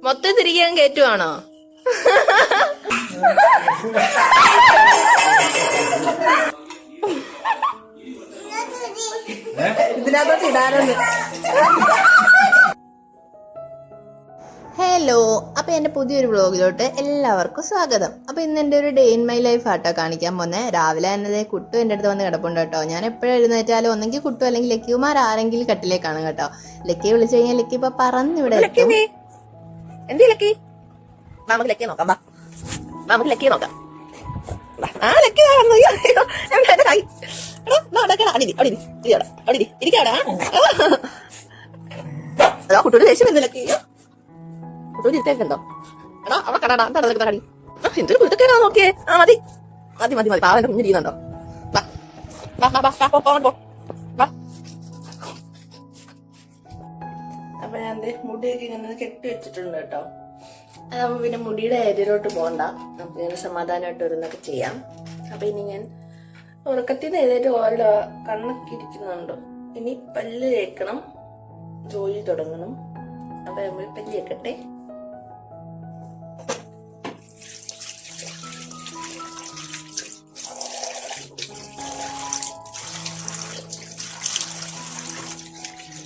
മൊത്തം തിരികെ കയറ്റുവാണോ? ഇതിനകത്ത് ഇടാനൊന്ന്. ഹലോ, അപ്പൊ എന്റെ പുതിയൊരു വ്ളോഗിലോട്ട് എല്ലാവർക്കും സ്വാഗതം. അപ്പൊ ഇന്ന് എന്റെ ഒരു ഡേ ഇൻ മൈ ലൈഫ് ആട്ടോ കാണിക്കാൻ പോന്നെ. രാവിലെ തന്നെ കുട്ടു എന്റെ അടുത്ത് വന്ന് കിടപ്പുണ്ട് കേട്ടോ. ഞാൻ എപ്പോഴും എഴുന്നേറ്റാലും ഒന്നെങ്കിൽ കുട്ടു അല്ലെങ്കിൽ ലക്കിമാർ ആരെങ്കിലും കട്ടിലേക്കാണ് കേട്ടോ. ലക്കിയെ വിളിച്ചു കഴിഞ്ഞാൽ ലക്കി ഇപ്പൊ പറന്നിവിടെ എത്തും. എന്തേ ലക്കി? നമുക്ക് ലക്കിയെ നോക്കാം. നമുക്ക് ലക്കിയെ നോക്കാം. ആ ലക്കി കുട്ടൂര് ദേഷ്യം വരുന്നു. ലക്കി കുട്ടൂര് ഇരുത്തേക്കുണ്ടോ? എടാ അവിടെ കടാ കടി എന്തൊരു കുരുത്തക്കേടാ നോക്കിയേ. ആ മതി മതി മതി മതി. പാവന്റെ കുഞ്ഞിരിക്കുന്നുണ്ടോ? വാ വാ വാ വാ പോ വാ. അപ്പൊ ഞാൻ മുടിയൊക്കെ ഇങ്ങനെ കെട്ടി വെച്ചിട്ടുണ്ട് കേട്ടോ. അതാകുമ്പോ പിന്നെ മുടിയുടെ ഏരിയയിലോട്ട് പോകണ്ട, നമുക്ക് ഇങ്ങനെ സമാധാനമായിട്ട് ഓരോന്നൊക്കെ ചെയ്യാം. അപ്പൊ ഇനി ഞാൻ ഉറക്കത്തിൽ നിന്ന് എഴുന്നേറ്റ് ഓരോ കണ്ണൊക്കെ ഇരിക്കുന്നുണ്ടോ. ഇനി പല്ല് തേക്കണം, ജോലി തുടങ്ങണം. അപ്പൊ നമ്മൾ പല്ല് തേക്കട്ടെ.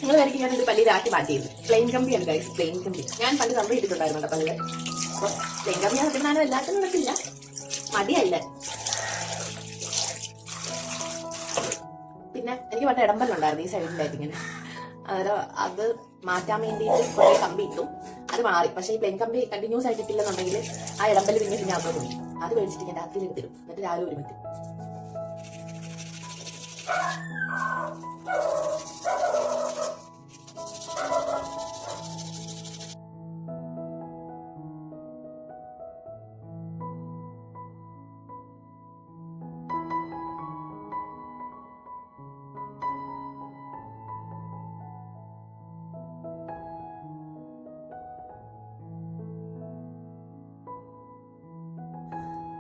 നിങ്ങൾ വരയ്ക്ക് ഞാനൊരു പല്ല് ഇതാക്കി മാറ്റിയിരുന്നു. പ്ലെയിൻ കമ്പി ഉണ്ട് ഗൈസ്, പ്ലെയിൻ കമ്പി. ഞാൻ പല്ല് കമ്പി ഇട്ടിട്ടുണ്ടായിരുന്നു പല്ല്. അപ്പൊ പ്ലെയിൻ കമ്പി നടക്കുന്നാലും എല്ലാത്തിനും നടക്കില്ല, മടിയല്ല. പിന്നെ എനിക്ക് പണ്ട് ഇടമ്പല്ലുണ്ടായിരുന്നു ഈ സൈഡിലായിട്ട് ഇങ്ങനെ. അത് മാറ്റാൻ വേണ്ടിയിട്ട് കുറെ കമ്പി ഇട്ടു, അത് മാറി. പക്ഷെ ഈ പ്ലെയിൻ കമ്പി കണ്ടിന്യൂസ് ആയിട്ട് ഇട്ടില്ലെന്നുണ്ടെങ്കിൽ ആ ഇടമ്പല് പിന്നെ അകത്ത് പോയി. അത് മേടിച്ചിട്ട് ഞാൻ രാത്രി എടുത്തിരും, എന്നിട്ട് രാവിലെ ഒരു പറ്റും.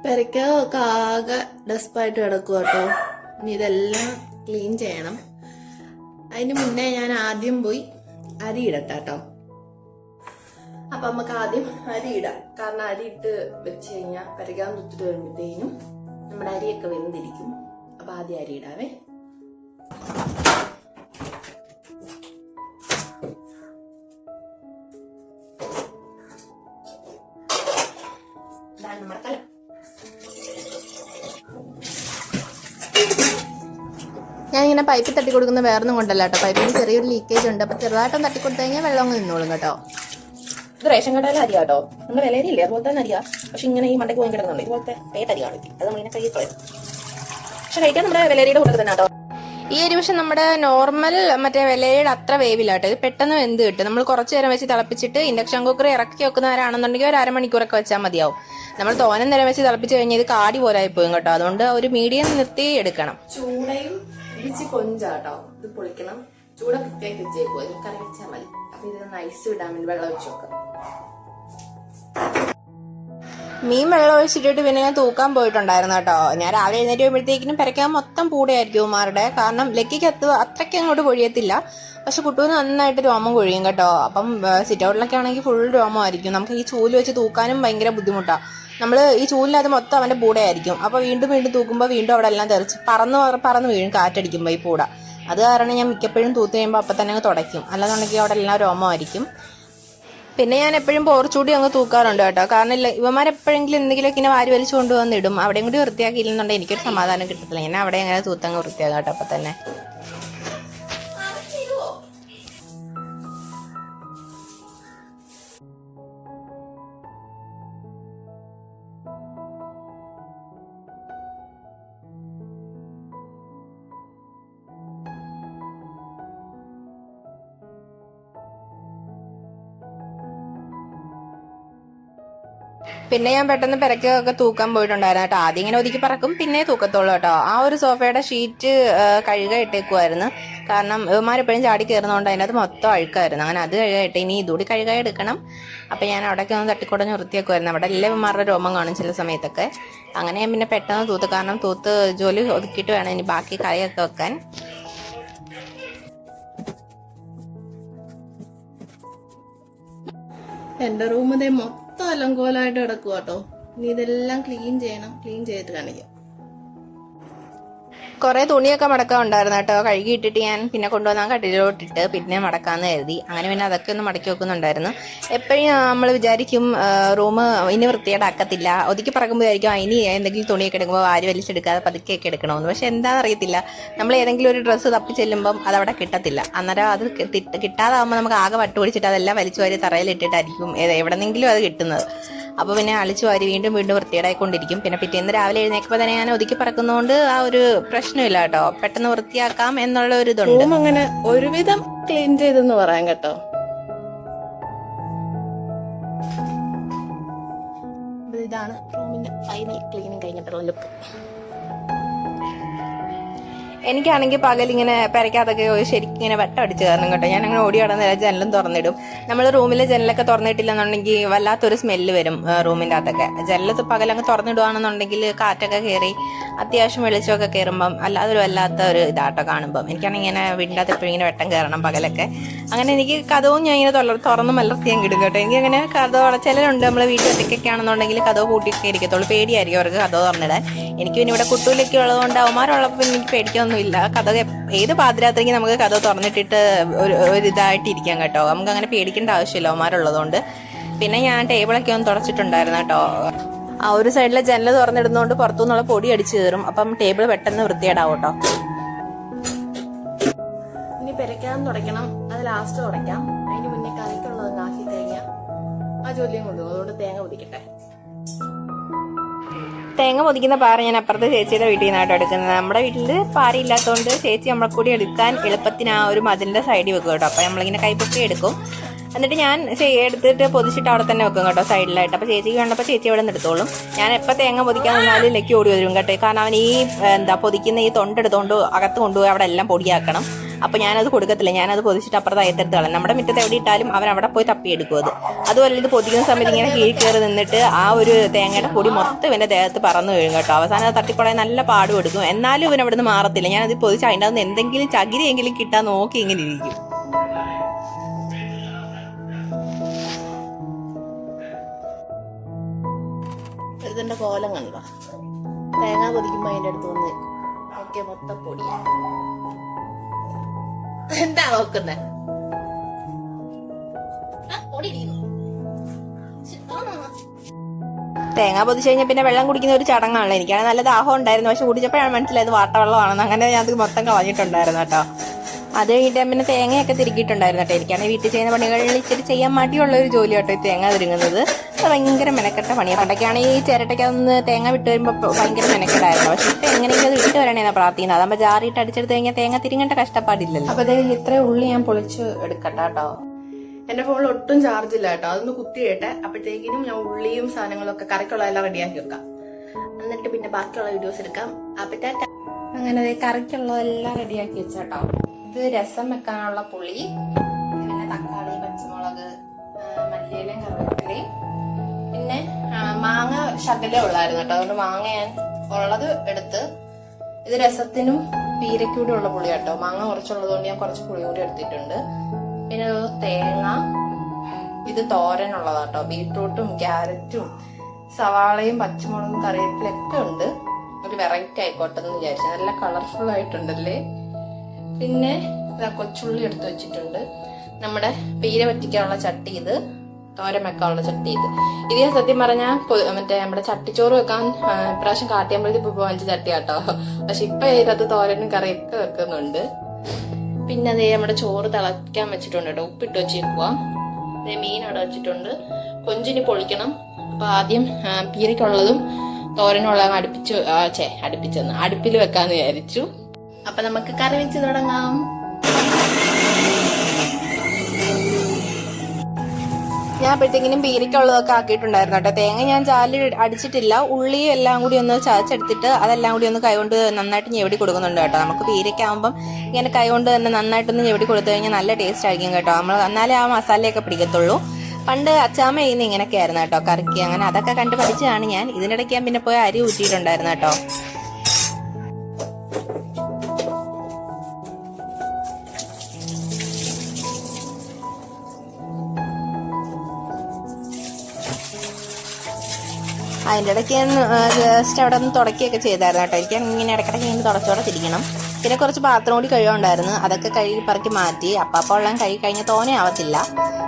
പെരക്കൊക്കെ ആകെ ഡസ്പായിട്ട് കിടക്കുക കേട്ടോ. ഇനി ഇതെല്ലാം ക്ലീൻ ചെയ്യണം. അതിന് മുന്നേ ഞാൻ ആദ്യം പോയി അരി ഇടട്ടെ കേട്ടോ. അപ്പൊ നമുക്ക് ആദ്യം അരി ഇടാം. കാരണം അരി ഇട്ട് വെച്ച് കഴിഞ്ഞാൽ പെരകാൻ തുത്തിട്ട് വരുമ്പോഴത്തേനും നമ്മുടെ അരിയൊക്കെ വെന്തിരിക്കും. അപ്പൊ ആദ്യം അരി ഇടാവേ. ഇതാണ് നമ്മുടെ കലം. ഞാനിങ്ങനെ പൈപ്പിൽ തട്ടി കൊടുക്കുന്ന വേറൊന്നും കൊണ്ടല്ല കേട്ടോ. പൈപ്പിന് ചെറിയൊരു ലീക്കേജ് ഉണ്ട്. അപ്പൊ ചെറുതായിട്ടും തട്ടി കൊടുത്തു കഴിഞ്ഞാൽ വെള്ളം അങ്ങ് നിന്നോളും കേട്ടോ. ഇത് റേഷൻ കടയിലെ അരിയാ കേട്ടോ. നിങ്ങൾ വിലയരിയില്ലേ അതുപോലെ തന്നെ അരിയാ. പക്ഷെ ഇങ്ങനെ ഈ മണ്ടയ്ക്ക് പോയി കിടക്കുന്നുണ്ട്. ഇതുപോലത്തെ പേട്ട് അരി കാണിക്കും, അത് നമ്മളിങ്ങനെ കൈ കളയും. പക്ഷെ കഴിക്കാൻ നമ്മുടെ വിലയരിയുടെ കൂട്ടത്തിൽ തന്നെ കേട്ടോ. ഈ അരി പക്ഷെ നമ്മുടെ നോർമൽ മറ്റേ വിലയുടെ അത്ര വേവില്ല കേട്ടോ. ഇത് പെട്ടെന്ന് വെന്ത് കിട്ടും. നമ്മൾ കുറച്ച് നേരം വെച്ച് തിളപ്പിച്ചിട്ട് ഇൻഡക്ഷൻ കുക്കർ ഇറക്കി വെക്കുന്നവരാണെന്നുണ്ടെങ്കിൽ ഒരു അരമണിക്കൂറൊക്കെ വെച്ചാൽ മതിയാവും. നമ്മൾ തോനെ നേരം വെച്ച് തിളപ്പിച്ച് കഴിഞ്ഞാൽ ഇത് കാടി പോലായി പോകും കേട്ടോ. അതുകൊണ്ട് ഒരു മീഡിയം നിർത്തി എടുക്കണം. ചൂടയും ഇടിച്ച് കൊഞ്ചാട്ടോ. ഇത് പൊളിക്കണം. ചൂട കൃത്യമായിട്ട് വെച്ചേക്കും, ഇത് കറി വെച്ചാൽ മതി. അപ്പൊ ഇത് നൈസ് ഇടാൻ വേണ്ടി വെള്ളം ഒഴിച്ചു നോക്കാം. മീൻ വെള്ളം ഒഴിച്ചിട്ടിട്ട് പിന്നെ ഞാൻ തൂക്കാൻ പോയിട്ടുണ്ടായിരുന്നു കേട്ടോ. ഞാൻ രാവിലെ എഴുന്നേറ്റ് വരുമ്പോഴത്തേക്കിനും പെരയ്ക്കാൻ മൊത്തം പൂടെയായിരിക്കും ഉമാരുടെ. കാരണം ലക്കിക്ക് അത്രയ്ക്ക് അങ്ങോട്ട് കൊഴിയത്തില്ല, പക്ഷെ കുട്ടുവിന് നന്നായിട്ട് രോമം കൊഴിയും കേട്ടോ. അപ്പം സിറ്റ് ഔട്ടിലൊക്കെ ആണെങ്കിൽ ഫുൾ രോമമായിരിക്കും. നമുക്ക് ഈ ചൂല് വെച്ച് തൂക്കാനും ഭയങ്കര ബുദ്ധിമുട്ടാണ്. നമ്മൾ ഈ ചൂലിനകത്ത് മൊത്തം അവന്റെ പൂടയായിരിക്കും. അപ്പോൾ വീണ്ടും വീണ്ടും തൂക്കുമ്പോൾ വീണ്ടും അവിടെ എല്ലാം തെറിച്ച് പറന്ന് വീഴും കാറ്റടിക്കുമ്പോൾ ഈ പൂട. അത് കാരണം ഞാൻ മിക്കപ്പോഴും തൂത്ത് കഴിയുമ്പോൾ അപ്പം തന്നെ അങ്ങ് തുടയ്ക്കും. അല്ലാന്നുണ്ടെങ്കിൽ അവിടെ എല്ലാം രോമമായിരിക്കും. പിന്നെ ഞാൻ എപ്പോഴും പോർച്ചൂടി അങ്ങ് തൂക്കാറുണ്ട് കേട്ടോ. കാരണം ഇവന്മാരെപ്പോഴെങ്കിലും എന്തെങ്കിലുമൊക്കെ ഇങ്ങനെ വാരി വലിച്ചു കൊണ്ടുവന്നിടും. അവിടെയും കൂടി വൃത്തിയാക്കിയില്ലെന്നുണ്ടെങ്കിൽ എനിക്കൊരു സമാധാനം കിട്ടത്തില്ല. ഞാൻ അവിടെ അങ്ങനെ തൂത്തങ്ങ് വൃത്തിയാക്കാം കേട്ടോ അപ്പം തന്നെ. പിന്നെ ഞാൻ പെട്ടെന്ന് പെരക്കൊക്കെ തൂക്കാൻ പോയിട്ടുണ്ടായിരുന്നു കേട്ടോ. ആദ്യം ഇങ്ങനെ ഒതുക്കി പറക്കും, പിന്നെ തൂക്കത്തുള്ളൂ കേട്ടോ. ആ ഒരു സോഫയുടെ ഷീറ്റ് കഴുകാൻ ഇട്ടേക്കുമായിരുന്നു. കാരണം ഇവന്മാരെപ്പോഴും ചാടി കയറുന്നതുകൊണ്ട് അതിനകത്ത് മൊത്തം അഴുക്കായിരുന്നു. അങ്ങനെ അത് കഴുകായിട്ട് ഇനി ഇതുകൂടി കഴുകാൻ എടുക്കണം. അപ്പം ഞാൻ അവിടെയൊക്കെ ഒന്ന് തട്ടിക്കുടഞ്ഞ് വൃത്തിയാക്കുമായിരുന്നു. അവിടെ എല്ലാം ഇവന്മാരുടെ രോമം കാണും ചില സമയത്തൊക്കെ. അങ്ങനെ ഞാൻ പിന്നെ പെട്ടെന്ന് തൂത്ത്, കാരണം തൂത്ത് ജോലി ഒതുക്കിയിട്ട് വേണം ഇനി ബാക്കി കറിയൊക്കെ വെക്കാൻ. എന്റെ റൂം ഇതേ മൊത്തം അലങ്കോലമായിട്ട് കിടക്കുക കേട്ടോ. ഇനി ഇതെല്ലാം ക്ലീൻ ചെയ്യണം. ക്ലീൻ ചെയ്തിട്ട് കാണിക്കാം. കുറേ തുണിയൊക്കെ മടക്കാൻ ഉണ്ടായിരുന്നു കേട്ടോ. കഴുകിയിട്ടിട്ട് ഞാൻ പിന്നെ കൊണ്ടുവന്നാൽ കട്ടിലോട്ടിട്ട് പിന്നെ മടക്കാമെന്ന് കരുതി. അങ്ങനെ പിന്നെ അതൊക്കെ ഒന്ന് മടക്കി വെക്കുന്നുണ്ടായിരുന്നു. എപ്പോഴും നമ്മൾ വിചാരിക്കും റൂം ഇനി വൃത്തിയേടാക്കത്തില്ല. ഒതുക്കി പറക്കുമ്പോഴായിരിക്കും ഇനി എന്തെങ്കിലും തുണിയൊക്കെ എടുക്കുമ്പോൾ വാരി വലിച്ചെടുക്കാതെ പതുക്കെയൊക്കെ എടുക്കണമെന്ന്. പക്ഷെ എന്താണെന്ന് അറിയത്തില്ല, നമ്മൾ ഏതെങ്കിലും ഒരു ഡ്രസ്സ് തപ്പി ചെല്ലുമ്പം അതവിടെ കിട്ടത്തില്ല. അന്നേരം അത് കിട്ടാതാകുമ്പോൾ നമുക്ക് ആകെ വട്ട് പിടിച്ചിട്ട് അതെല്ലാം വലിച്ചു വാരി തറയിലിട്ടിട്ടായിരിക്കും എവിടെന്നെങ്കിലും അത് കിട്ടുന്നത്. അപ്പോൾ പിന്നെ അളിച്ചു വാരി വീണ്ടും വീണ്ടും വൃത്തിയേടായിക്കൊണ്ടിരിക്കും. പിന്നെ പിറ്റേന്ന് രാവിലെ എഴുന്നേൽക്കുമ്പോൾ തന്നെ ഞാൻ ഒതുക്കി പറക്കുന്നതുകൊണ്ട് ആ ഒരു പ്രശ്നമില്ല കേട്ടോ. പെട്ടെന്ന് വൃത്തിയാക്കാം എന്നുള്ള ഒരു ഇതുണ്ട്. റൂം അങ്ങനെ ഒരുവിധം ക്ലീൻ ചെയ്തെന്ന് പറയാം കേട്ടോ. ഇതാണ് റൂമിന്റെ ഫൈനൽ ക്ലീനിങ് കഴിഞ്ഞിട്ടുള്ള ലുക്ക്. എനിക്കാണെങ്കിൽ പകലിങ്ങനെ പെരയ്ക്കകത്തൊക്കെ ശരിക്കും ഇങ്ങനെ വട്ടം അടിച്ച് കയറണം കേട്ടോ. ഞാൻ അങ്ങനെ ഓടി നടന്ന ജനലും തുറന്നിടും. നമ്മൾ റൂമിലെ ജനലൊക്കെ തുറന്നിട്ടില്ലെന്നുണ്ടെങ്കിൽ വല്ലാത്തൊരു സ്മെല്ല് വരും റൂമിൻ്റെ അകത്തൊക്കെ. ജനലത്ത് പകലങ്ങ് തുറന്നിടുകയാണെന്നുണ്ടെങ്കിൽ കാറ്റൊക്കെ കയറി അത്യാവശ്യം വെളിച്ചമൊക്കെ കയറുമ്പം അല്ലാതൊരു വല്ലാത്ത ഒരു ഇതാട്ടോ കാണുമ്പം. എനിക്കാണെങ്കിൽ ഇങ്ങനെ വീടിൻ്റെ അകത്ത് എപ്പോഴും ഇങ്ങനെ വെട്ടം കയറണം പകലൊക്കെ. അങ്ങനെ എനിക്ക് കഥവും ഞാൻ ഇങ്ങനെ തുറന്ന് മലർത്തി ഞാൻ കിടും കേട്ടോ. എനിക്കങ്ങനെ കഥ ചിലരുണ്ട് നമ്മൾ വീട്ടിൽ ഒറ്റയ്ക്കൊക്കെ ആണെന്നുണ്ടെങ്കിൽ കഥ കൂട്ടിയൊക്കെ ഇരിക്കത്തുള്ളൂ. പേടിയായിരിക്കും അവർക്ക് കഥ തുറന്നിടാൻ. എനിക്ക് പിന്നെ ഇവിടെ കുട്ടൂലൊക്കെ ഉള്ളതുകൊണ്ട് അവന്മാരുള്ളപ്പോൾ എനിക്ക് പേടിക്കൊന്നും ഇല്ല. കഥ ഏത് പാതിരാത്രിക്ക് നമുക്ക് കഥ തുറന്നിട്ടിട്ട് ഒരു ഇതായിട്ടിരിക്കാം കേട്ടോ. നമുക്ക് അങ്ങനെ പേടിക്കേണ്ട ആവശ്യമില്ല അവന്മാരുള്ളതുകൊണ്ട്. പിന്നെ ഞാൻ ടേബിളൊക്കെ ഒന്ന് തുടച്ചിട്ടുണ്ടായിരുന്നു കേട്ടോ. ആ ഒരു സൈഡിലെ ജനൽ തുറന്നിടുന്നതുകൊണ്ട് പുറത്തുനിന്നുള്ള പൊടി അടിച്ചു കയറും. അപ്പം ടേബിൾ പെട്ടെന്ന് വൃത്തിയേടാവും കേട്ടോ. ഇനി പെരയ്ക്കാൻ തുടയ്ക്കണം. അത് ലാസ്റ്റ് തുടയ്ക്കാം. അതിന് മുന്നേ കറിക്കുള്ളത് ആക്കി കഴിഞ്ഞാൽ ആ ജോലിയും കൊണ്ടുപോകും. അതുകൊണ്ട് തേങ്ങ പൊതിക്കട്ടെ. തേങ്ങ പൊതിക്കുന്ന പാറ ഞാൻ അപ്പുറത്തെ ചേച്ചിയുടെ വീട്ടിൽ നിന്നാട്ടോ എടുക്കുന്നത്. നമ്മുടെ വീട്ടിൽ പാരയില്ലാത്തതുകൊണ്ട് ചേച്ചി നമ്മളെ കൂടി എടുക്കാൻ എളുപ്പത്തിന് ആ ഒരു മതിലിൻ്റെ സൈഡിൽ വെക്കും കേട്ടോ. അപ്പോൾ നമ്മളിങ്ങനെ കൈപ്പൊക്കി എടുക്കും. എന്നിട്ട് ഞാൻ എടുത്തിട്ട് പൊതിച്ചിട്ട് അവിടെ തന്നെ വെക്കും കേട്ടോ, സൈഡിലായിട്ട്. അപ്പോൾ ചേച്ചിക്ക് വേണ്ടപ്പോൾ ചേച്ചി അവിടെ നിന്ന് എടുത്തോളും. ഞാൻ എപ്പോൾ തേങ്ങ പൊതിക്കാൻ നിന്നാലും ലക്കി ഓടി വരും കേട്ടോ. കാരണം അവൻ ഈ പൊതിക്കുന്ന ഈ തൊണ്ടെടുത്തോണ്ട് അകത്ത് കൊണ്ടുപോയി അവിടെ എല്ലാം പൊടിയാക്കണം. അപ്പോൾ ഞാനത് കൊടുക്കത്തില്ല. ഞാനത് പൊതിച്ചിട്ട് അപ്പുറത്ത് അയത്തെടുത്ത് കളയും. നമ്മുടെ മുറ്റത്ത് എവിടെ ഇട്ടാലും അവൻ അവിടെ പോയി തപ്പിയെടുക്കും അത്. അതുപോലെ ഇത് പൊതിക്കുന്ന സമയത്ത് ഇങ്ങനെ കീഴ് കയറി നിന്നിട്ട് ആ ഒരു തേങ്ങയുടെ പൊടി മൊത്തം ഇവൻ്റെ ദേഹത്ത് പറന്നു വീഴും കേട്ടോ. അവസാനം അത് തട്ടിക്കൊള്ളാൻ നല്ല പാട് കൊടുക്കും. എന്നാലും ഇവൻ അവിടെ നിന്ന് മാറത്തില്ല. ഞാനത് പൊതിച്ച് അതിൻ്റെ അകത്ത് എന്തെങ്കിലും ചകിരിയെങ്കിലും കിട്ടാൻ നോക്കി ഇങ്ങനെ ഇരിക്കും. ഇതിന്റെ കോലം കണ്ടോ? തേങ്ങ പൊതിക്കുമ്പോ അതിന്റെ അടുത്ത് വന്ന് ഒക്കെ മൊത്തം പൊടിയാ. എന്താ നോക്കുന്നേ? തേങ്ങ പൊതിച്ച് കഴിഞ്ഞാൽ പിന്നെ വെള്ളം കുടിക്കുന്ന ഒരു ചടങ്ങാണല്ലോ. എനിക്കാണെങ്കിൽ നല്ല ദാഹം ഉണ്ടായിരുന്നു. പക്ഷെ കുടിച്ചപ്പോഴാണ് മനസ്സിലായത് വാട്ടവെള്ളമാണെന്ന്. അങ്ങനെ ഞാൻ അത് മൊത്തം കളഞ്ഞിട്ടുണ്ടായിരുന്നു കേട്ടോ. അത് കഴിഞ്ഞിട്ട് പിന്നെ തേങ്ങയൊക്കെ തിരുകിയിട്ടുണ്ടായിരുന്നു കേട്ടോ. എനിക്കാണെങ്കിൽ വീട്ടിൽ ചെയ്യുന്ന പണികളിൽ ഇച്ചിരി ചെയ്യാൻ മടിയുള്ള ഒരു ജോലി കേട്ടോ ഈ തേങ്ങ തിരുങ്ങുന്നത്. ഭയങ്കര മെനക്കെട്ട പണിയാണ്. പണ്ടൊക്കെയാണെങ്കിൽ ഈ ചിരട്ടയ്ക്കൊന്ന് തേങ്ങ വിട്ട് വരുമ്പോൾ ഭയങ്കര മെനക്കെട്ടായിരുന്നു. പക്ഷെ ഇപ്പം എങ്ങനെയെങ്കിലും അത് വിട്ട് വരണേന്നാണ് പ്രാർത്ഥിക്കുന്നത്. അതാകുമ്പോൾ ജാറിയിട്ട് അടിച്ചെടുത്ത് കഴിഞ്ഞാൽ തേങ്ങ തിരിങ്ങേണ്ട കഷ്ടപ്പാടില്ലല്ലോ. അപ്പോൾ അതായത് ഇത്ര ഉള്ളി ഞാൻ പൊളിച്ച് എടുക്കട്ടെ കേട്ടോ. എന്റെ ഫോണിൽ ഒട്ടും ചാർജ് ഇല്ല കേട്ടോ. അതൊന്ന് കുത്തിയിട്ടെ അപ്പോഴത്തേക്കിനും ഞാൻ ഉള്ളിയും സാധനങ്ങളൊക്കെ കറിക്കുള്ള എല്ലാം റെഡിയാക്കി വെക്കാം. എന്നിട്ട് പിന്നെ ബാക്കിയുള്ള വീഡിയോസ് എടുക്കാം. അപ്പറ്റാറ്റ. അങ്ങനെ കറിക്കുള്ളതെല്ലാം റെഡിയാക്കി വെച്ചേട്ടോ. ഇത് രസം വെക്കാനുള്ള പുളി, പിന്നെ തക്കാളി, പച്ചമുളക്, മല്ലിയിലയും കറിവേപ്പിലയും, പിന്നെ മാങ്ങ ശകലേ ഉള്ളായിരുന്നു കേട്ടോ. അതുകൊണ്ട് മാങ്ങ ഞാൻ ഉള്ളത് എടുത്ത്. ഇത് രസത്തിനും പീരക്കൂടെ ഉള്ള പുളി കേട്ടോ. മാങ്ങ കുറച്ചുള്ളത് കൊണ്ട് ഞാൻ കുറച്ച് പുളി കൂടി എടുത്തിട്ടുണ്ട്. പിന്നെ തേങ്ങ, ഇത് തോരനുള്ളതാട്ടോ. ബീട്രൂട്ടും ക്യാരറ്റും സവാളയും പച്ചമുളകും കറിവേപ്പിലൊക്കെ ഉണ്ട്. ഒരു വെറൈറ്റി ആയിക്കോട്ടെ എന്ന് വിചാരിച്ചു. നല്ല കളർഫുൾ ആയിട്ടുണ്ടല്ലേ. പിന്നെ കൊച്ചുള്ളി എടുത്ത് വെച്ചിട്ടുണ്ട്. നമ്മുടെ പീര വറ്റിക്കാനുള്ള ചട്ടി ഇത്, തോരൻ വെക്കാനുള്ള ചട്ടി ഇത്. ഇത് ഞാൻ സത്യം പറഞ്ഞാൽ മറ്റേ നമ്മുടെ ചട്ടിച്ചോറ് വെക്കാൻ ഇപ്രാവശ്യം കാട്ടിയമ്പലത്തിൽ ഇപ്പോൾ വാങ്ങിച്ച ചട്ടി കേട്ടോ. പക്ഷെ ഇപ്പൊ ഇതിനകത്ത് തോരനും കറിയൊക്കെ വെക്കുന്നുണ്ട്. പിന്നെ അതേ നമ്മുടെ ചോറ് തിളയ്ക്കാൻ വെച്ചിട്ടുണ്ട് കേട്ടോ. ഉപ്പിട്ട് വെച്ചേക്കുക. അതേ മീൻ അവിടെ വെച്ചിട്ടുണ്ട്. കൊഞ്ചിനി പൊളിക്കണം. അപ്പൊ ആദ്യം പീരയ്ക്കുള്ളതും തോരനുള്ളതും അടുപ്പിൽ വെക്കാന്ന് വിചാരിച്ചു. അപ്പൊ നമുക്ക് കറി വെച്ച് തുടങ്ങാം. ഞാൻ അപ്പോഴത്തേക്കിനും പീരയ്ക്കുള്ളതൊക്കെ ആക്കിയിട്ടുണ്ടായിരുന്നു കേട്ടോ. തേങ്ങ ഞാൻ ചാലിൽ അടിച്ചിട്ടില്ല. ഉള്ളിയും എല്ലാം കൂടി ഒന്ന് ചതച്ചെടുത്തിട്ട് അതെല്ലാം കൂടി ഒന്ന് കൈകൊണ്ട് നന്നായിട്ട് ഞെവിടി കൊടുക്കുന്നുണ്ട് കേട്ടോ. നമുക്ക് പീരയ്ക്കാവുമ്പം ഇങ്ങനെ കൈകൊണ്ട് തന്നെ നന്നായിട്ടൊന്ന് ഞെവിടി കൊടുത്തു കഴിഞ്ഞാൽ നല്ല ടേസ്റ്റ് ആയിരിക്കും കേട്ടോ. നമ്മൾ എന്നാലേ ആ മസാലയൊക്കെ പിടിക്കത്തുള്ളൂ. പണ്ട് അച്ചാമ്മ ചെയ്യുന്ന ഇങ്ങനെയൊക്കെ ആയിരുന്നു കേട്ടോ കറിക്ക്. അങ്ങനെ അതൊക്കെ കണ്ട് പഠിച്ചതാണ് ഞാൻ. ഇതിനിടയ്ക്ക് ഞാൻ പിന്നെ പോയി അരി ഊറ്റിയിട്ടുണ്ടായിരുന്നു കേട്ടോ. അതിൻ്റെ ഇടയ്ക്ക് ഞാൻ ജസ്റ്റ് അവിടെ ഒന്ന് തുടക്കുകയൊക്കെ ചെയ്തായിരുന്നു കേട്ടോ. എനിക്ക് ഇങ്ങനെ ഇടയ്ക്കിടയ്ക്ക് ഇങ്ങനെ തുടച്ചോടെ തിരിക്കണം. പിന്നെ കുറച്ച് പാത്രം കൂടി കഴുകുണ്ടായിരുന്നു, അതൊക്കെ കഴുകി പറക്കി മാറ്റി. അപ്പം ഉള്ള കഴുകി കഴിഞ്ഞാൽ തോനെ ആവത്തില്ല.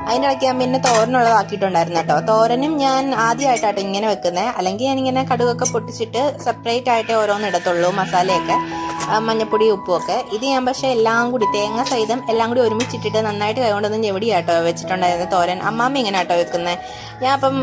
അതിൻ്റെ ഇടയ്ക്ക് ഞാൻ പിന്നെ തോരനുള്ളതാക്കിയിട്ടുണ്ടായിരുന്നു കേട്ടോ. തോരനും ഞാൻ ആദ്യമായിട്ടാട്ടോ ഇങ്ങനെ വെക്കുന്നത്. അല്ലെങ്കിൽ ഞാനിങ്ങനെ കടുകൊക്കെ പൊട്ടിച്ചിട്ട് സെപ്പറേറ്റ് ആയിട്ടേ ഓരോന്ന് ഇടത്തുള്ളൂ, മസാലയൊക്കെ മഞ്ഞപ്പൊടി ഉപ്പുമൊക്കെ. ഇത് ഞാൻ പക്ഷേ എല്ലാം കൂടി തേങ്ങ സഹിതം എല്ലാം കൂടി ഒരുമിച്ചിട്ടിട്ട് നന്നായിട്ട് കൈകൊണ്ടൊന്നും ഞെവിടിയാട്ടോ വെച്ചിട്ടുണ്ടായിരുന്നു തോരൻ. അമ്മാമ്മ ഇങ്ങനെ ആട്ടോ വെക്കുന്നത്. ഞാൻ അപ്പം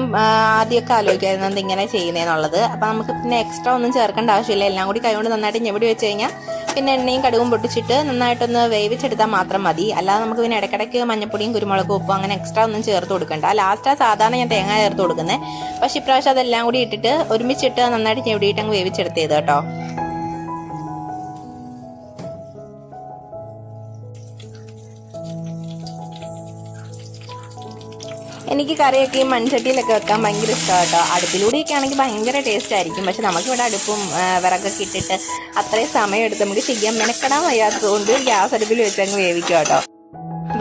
ആദ്യമൊക്കെ ആലോചിക്കായിരുന്നു എന്ത് ഇങ്ങനെ ചെയ്യുന്നതെന്നുള്ളത്. അപ്പം നമുക്ക് പിന്നെ എക്സ്ട്രാ ഒന്നും ചേർക്കേണ്ട ആവശ്യമില്ല. എല്ലാം കൂടി കൈകൊണ്ട് നന്നായിട്ട് ഞെവിടി വെച്ച് കഴിഞ്ഞാൽ പിന്നെ എണ്ണയും കടുകും പൊട്ടിച്ചിട്ട് നന്നായിട്ടൊന്ന് വേവിച്ചെടുത്താൽ മാത്രം മതി. അല്ലാതെ നമുക്ക് പിന്നെ ഇടയ്ക്കിടയ്ക്ക് മഞ്ഞപ്പൊടിയും കുരുമുളകും ഉപ്പും അങ്ങനെ എക്സ്ട്രാ ഒന്നും ചേർത്ത് കൊടുക്കണ്ട. ലാസ്റ്റാണ് സാധാരണ ഞാൻ തേങ്ങ ചേർത്ത് കൊടുക്കുന്നത്. പക്ഷേ ഇപ്രാവശ്യം അതെല്ലാം കൂടി ഇട്ടിട്ട് ഒരുമിച്ചിട്ട് നന്നായിട്ട് ഞെവിടിയിട്ട് അങ്ങ് വേവിച്ചെടുത്തത് കേട്ടോ. എനിക്ക് കറിയൊക്കെ ഈ മൺചട്ടിയിലൊക്കെ വെക്കാൻ ഭയങ്കര ഇഷ്ടമാണ് കേട്ടോ. അടുപ്പിലൂടെയൊക്കെ ആണെങ്കിൽ ഭയങ്കര ടേസ്റ്റ് ആയിരിക്കും. പക്ഷെ നമുക്കിവിടെ അടുപ്പും വിറകൊക്കെ ഇട്ടിട്ട് അത്രയും സമയം എടുത്ത് നമുക്ക് ചെയ്യാൻ മെനക്കെടാൻ വയ്യാത്തതുകൊണ്ട് ഗ്യാസ് അടുപ്പിൽ വെച്ച് അങ്ങ് വേവിക്കും കേട്ടോ.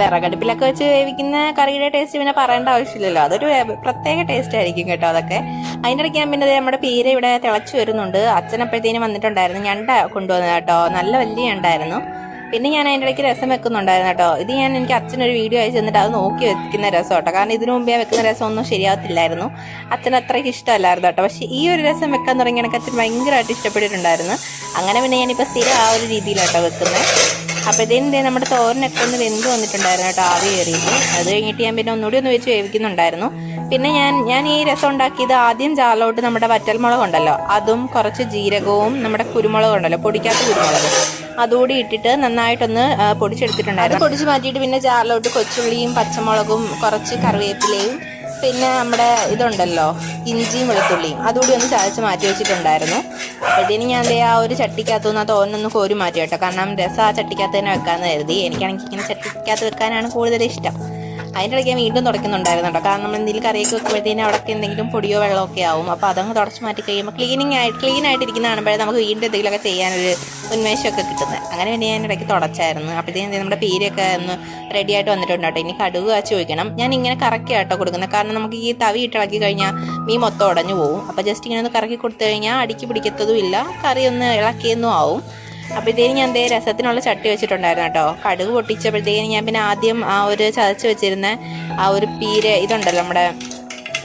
വിറകടുപ്പിലൊക്കെ വെച്ച് വേവിക്കുന്ന കറിയുടെ ടേസ്റ്റ് പിന്നെ പറയേണ്ട ആവശ്യമില്ലല്ലോ. അതൊരു പ്രത്യേക ടേസ്റ്റ് ആയിരിക്കും കേട്ടോ അതൊക്കെ. അതിൻ്റെ ഇടയ്ക്ക് ഞാൻ പിന്നെ നമ്മുടെ പീര ഇവിടെ തിളച്ച് വരുന്നുണ്ട്. അച്ഛനപ്പോഴത്തേനും വന്നിട്ടുണ്ടായിരുന്നു, ഞണ്ട കൊണ്ടുവന്നത് കേട്ടോ. നല്ല വലിയ ഞണ്ടായിരുന്നു. പിന്നെ ഞാൻ അതിൻ്റെ ഇടയ്ക്ക് രസം വെക്കുന്നുണ്ടായിരുന്നു കേട്ടോ. ഇത് എനിക്ക് അച്ഛനൊരു വീഡിയോ അയച്ചു തന്നിട്ട് അത് നോക്കി വെക്കുന്ന രസം കേട്ടോ. കാരണം ഇതിനു മുമ്പേ വെക്കുന്ന രസം ഒന്നും ശരിയാവത്തില്ലായിരുന്നു, അച്ഛന് അത്രയ്ക്ക് ഇഷ്ടമല്ലായിരുന്നു കേട്ടോ. പക്ഷേ ഈ ഒരു രസം വെക്കാൻ തുടങ്ങി എനിക്ക് അച്ഛൻ ഭയങ്കരമായിട്ട് ഇഷ്ടപ്പെട്ടിട്ടുണ്ടായിരുന്നു. അങ്ങനെ പിന്നെ ഞാനിപ്പോൾ സ്ഥിരം ആ ഒരു രീതിയിലാട്ടോ വെക്കുന്നത്. അപ്പോഴത്തേനും നമ്മുടെ തോരനൊക്കെ ഒന്ന് വെന്ത് വന്നിട്ടുണ്ടായിരുന്നു കേട്ടോ, ആവി കയറിയിട്ട്. അത് കഴിഞ്ഞിട്ട് ഞാൻ പിന്നെ ഒന്നുകൂടി ഒന്ന് വെച്ച് വേവിക്കുന്നുണ്ടായിരുന്നു. പിന്നെ ഞാൻ ഈ രസം ഉണ്ടാക്കിയത് ആദ്യം ജാറിലോട്ട് നമ്മുടെ വറ്റൽമുളക് ഉണ്ടല്ലോ അതും കുറച്ച് ജീരകവും നമ്മുടെ കുരുമുളക് ഉണ്ടല്ലോ പൊടിക്കാത്ത കുരുമുളക് അതുകൂടി ഇട്ടിട്ട് നന്നായിട്ടൊന്ന് പൊടിച്ചെടുത്തിട്ടുണ്ടായിരുന്നു. പൊടിച്ച് മാറ്റിയിട്ട് പിന്നെ ജാറിലോട്ട് കൊച്ചുള്ളിയും പച്ചമുളകും കുറച്ച് കറിവേപ്പിലയും പിന്നെ നമ്മുടെ ഇതുണ്ടല്ലോ ഇഞ്ചിയും വെളുത്തുള്ളിയും അതുകൂടി ഒന്ന് ചതച്ച് മാറ്റി വെച്ചിട്ടുണ്ടായിരുന്നു. അപ്പോഴത്തേനും ഞാൻ ആ ഒരു ചട്ടിക്കകത്തുനിന്ന് ആ തോരനൊന്ന് കോരി മാറ്റി കേട്ടോ. കാരണം രസം ആ ചട്ടിക്കകത്ത് തന്നെ വെക്കാമെന്ന് കരുതി. എനിക്കാണെങ്കിൽ ഇങ്ങനെ ചട്ടിക്കകത്ത് വെക്കാനാണ് കൂടുതൽ ഇഷ്ടം. അതിൻ്റെ ഇടയ്ക്ക് ഞാൻ വീണ്ടും തുടയ്ക്കുന്നുണ്ടായിരുന്നു കേട്ടോ. കാരണം നമ്മൾ എന്തെങ്കിലും കറിയൊക്കെ വെക്കുമ്പോഴത്തേനും അവിടെയൊക്കെ എന്തെങ്കിലും പൊടിയോ വെള്ളമൊക്കെ ആവും. അപ്പോൾ അതങ്ങ് തുടച്ച് മാറ്റി കഴിയുമ്പോൾ ക്ലീൻ ആയിട്ടിരിക്കുന്ന കാണുമ്പോഴേ നമുക്ക് വീണ്ടും എന്തെങ്കിലുമൊക്കെ ചെയ്യാനൊരു ഉന്മേഷമൊക്കെ കിട്ടുന്നത്. അങ്ങനെ വേണ്ടി ഞാൻ ഇടയ്ക്ക് തുടച്ചായിരുന്നു. അപ്പോഴത്തേക്കും നമ്മുടെ പീരയൊക്കെ ഒന്ന് റെഡി ആയിട്ട് വന്നിട്ടുണ്ട് കേട്ടോ. ഇനി കടുക് കാച്ചി ഒഴിക്കണം. ഞാൻ ഇങ്ങനെ കറക്കി കേട്ടോ കൊടുക്കുന്നത്. കാരണം നമുക്ക് ഈ തവി ഇട്ട് ഇളക്കി കഴിഞ്ഞാൽ മീൻ മൊത്തം ഉടഞ്ഞു പോകും. അപ്പോൾ ജസ്റ്റ് ഇങ്ങനെ ഒന്ന് കറക്കി കൊടുത്തു കഴിഞ്ഞാൽ അടിക്ക് പിടിക്കത്തതും ഇല്ല, കറി ഒന്ന് ഇളക്കിയൊന്നും ആവും. അപ്പോഴത്തേനും ഞാൻ രസത്തിനുള്ള ചട്ടി വെച്ചിട്ടുണ്ടായിരുന്നു കേട്ടോ. കടുക് പൊട്ടിച്ചപ്പോഴത്തേക്കും ഞാൻ പിന്നെ ആദ്യം ആ ഒരു ചതച്ച് വെച്ചിരുന്ന ആ ഒരു പീര ഇതുണ്ടല്ലോ നമ്മുടെ